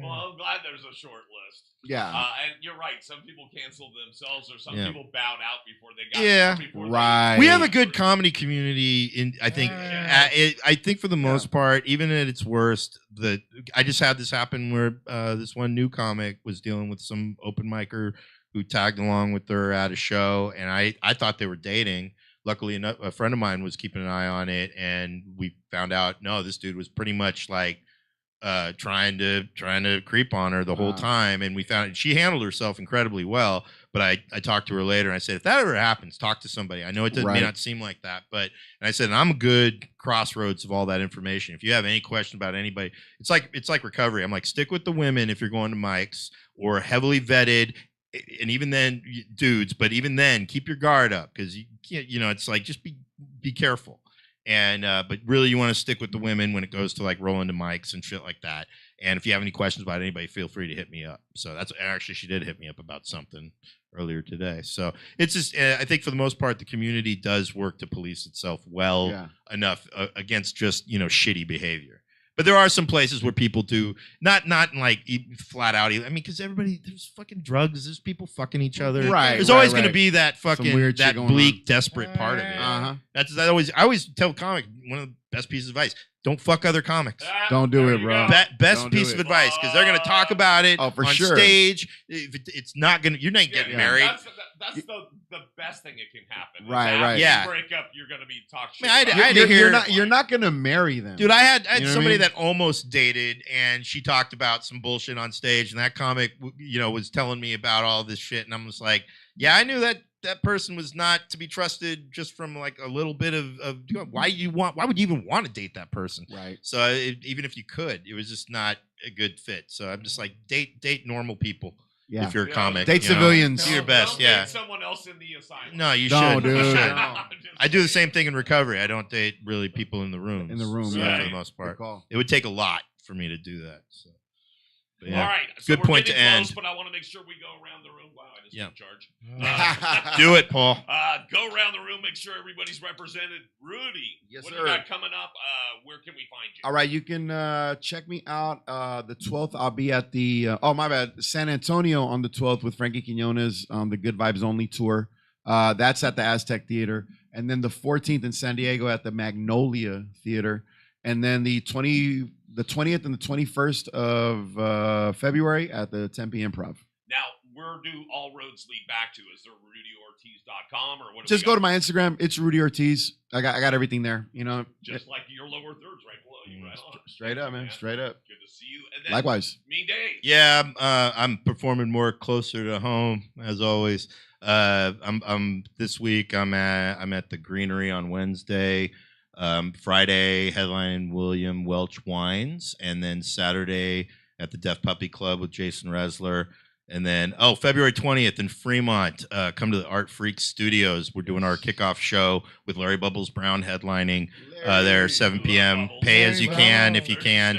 Well, I'm glad there's a short list. Yeah. And you're right. Some people canceled themselves, or some Yeah. people bowed out before they got. Yeah. before they- Right. We have a good comedy community in I think Yeah. I think for the most part, even at its worst, I just had this happen where this one new comic was dealing with some open micer who tagged along with her at a show, and I thought they were dating. Luckily enough, a friend of mine was keeping an eye on it, and we found out no, this dude was pretty much like trying to creep on her the whole time, and we found she handled herself incredibly well. But I talked to her later, and I said, if that ever happens, talk to somebody. I know it may not seem like that, but and I said, I'm a good crossroads of all that information. If you have any question about anybody, it's like recovery. I'm like, stick with the women if you're going to mics, or heavily vetted, and even then, dudes. But even then, keep your guard up, because you can't. It's like just be careful. And but really, you want to stick with the women when it goes to like rolling the mics and shit like that. And if you have any questions about anybody, feel free to hit me up. So that's actually, she did hit me up about something earlier today. So it's just, I think for the most part, the community does work to police itself well enough against just shitty behavior. But there are some places where people do not like flat out. I mean, because there's fucking drugs. There's people fucking each other. Right. There's always going to be that fucking weird shit that going bleak, on. desperate part of it. Uh-huh. I always tell comics, one of the best pieces of advice: don't fuck other comics. Don't do There it, you bro. go. Best Don't do piece it. of advice, because they're going to talk about it for on sure. stage. If it's not going to, you're not getting married. That's the best thing that can happen. Right, After right. you Yeah. break up, you're gonna be talked shit. I mean, about. I had to hear- You're not gonna marry them, Dude, I had You know what I somebody mean? that almost dated, and she talked about some bullshit on stage, and that comic, was telling me about all this shit, and I'm just like, yeah, I knew that person was not to be trusted just from like a little bit of why would you even want to date that person? Right. So even if you could, it was just not a good fit. So I'm just like, date normal people. Yeah. If you're a comic, Date civilians. Do your best. Don't Yeah. date someone else in the asylum. No, you Don't, should. You dude. should. No. I do the same thing in recovery. I don't date really people in the room. In the room, for yeah. the most part. Good call. It would take a lot for me to do that. So, but yeah. All right. So Good we're point to getting close, end. but I want to make sure we go around the room. Wow, I just Yeah. took charge. Do it, Paul. Go around the room, make sure everybody's represented. Rudy, Yes, what sir. do you got coming up? Where can we find you? All right, you can check me out the 12th. I'll be at the San Antonio on the 12th with Frankie Quinones on the Good Vibes Only tour. That's at the Aztec Theater, and then the 14th in San Diego at the Magnolia Theater, and then the 20th and the 21st of February at the Tempe Improv. Now, where do all roads lead back to? Is there RudyOrtiz.com or what? Just go to my Instagram. It's Rudy Ortiz. I got everything there. Just like your lower thirds right below you, right on. Straight up, man. Straight up. Good to see you. And then Likewise. Mean Dave. Yeah, I'm performing more closer to home as always. I'm this week. I'm at the Greenery on Wednesday. Friday headlining William Welch Wines, and then Saturday at the Deaf Puppy Club with Jason Resler. And then, February 20th in Fremont, come to the Art Freak Studios. We're doing our kickoff show with Larry Bubbles Brown headlining there, 7 p.m. Pay as you can if you can.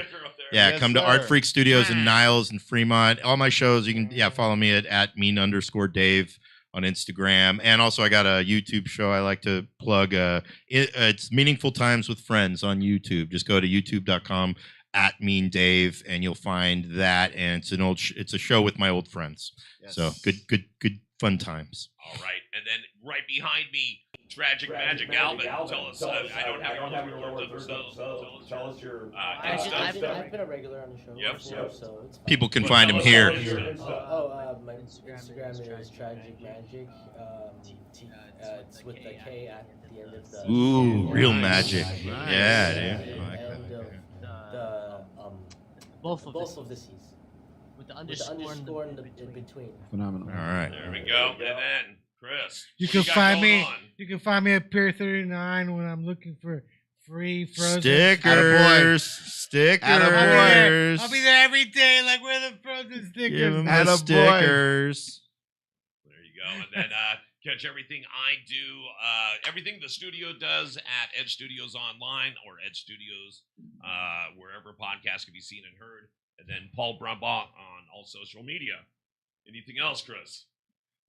Yeah, Yes, come to sir. Art Freak Studios in Niles and Fremont. All my shows, you can follow me at mean_Dave on Instagram. And also I got a YouTube show I like to plug. It's Meaningful Times with Friends on YouTube. Just go to youtube.com @meandave and you'll find that. And it's a show with my old friends. Yes. So good fun times. All right. And then right behind me, Tragic Magic Alvin. Tell us. I don't have your words up, so tell us your. I've been a regular on the show. Yep. Before, so it's people can find him here. my Instagram is Tragic Magic. It's with the K at the end of the. Ooh, real magic. Nice. Yeah, dude. I like And that. both of the C's. With the underscore in between. Phenomenal. All right. There we go. And then Chris, You what can got find going me. on? You can find me at Pier 39 when I'm looking for free frozen Stickers. I'll be there every day. Like, where the frozen stickers? Give him the Attaboy. stickers. There you go. And then catch everything I do, everything the studio does at Ed Studios Online or Ed Studios, wherever podcasts can be seen and heard. And then Paul Brumbaugh on all social media. Anything else, Chris?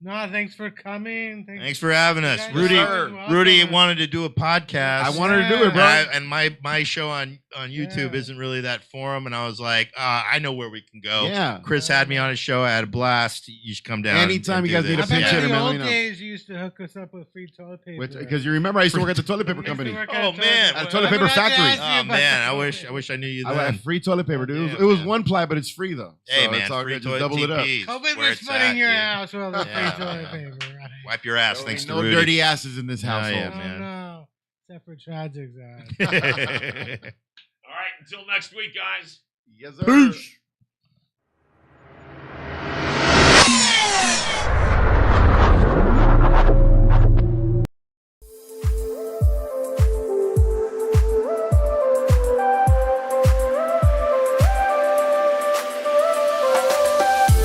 No, thanks for coming. Thanks for having us. guys Rudy are welcome. Rudy wanted to do a podcast. I wanted to do it, bro. And my show on YouTube isn't really that forum, and I was like, I know where we can go. Yeah. Chris had me on his show. I had a blast. You should come down. Anytime and you guys do need this. a I pinch bet hitter, in the man, let old me know. days you used to hook us up with free toilet paper. Because you remember, I used to work at the toilet paper company. Oh, man. At a toilet paper factory. Oh man, I wish I knew you I then. had free toilet paper, dude. Yeah, it was man. one ply, but it's free though. Hey So man, it's all free good. Just toilet double it up. TPs, COVID where was it's put in at, your dude. house with all the Yeah, free toilet man. paper. Right? Wipe your ass. There Thanks ain't to no Rudy. dirty asses in this household. yeah, Oh, man. no. Except for Tragic's ass. All right. Until next week, guys. Yes, sir. Peace.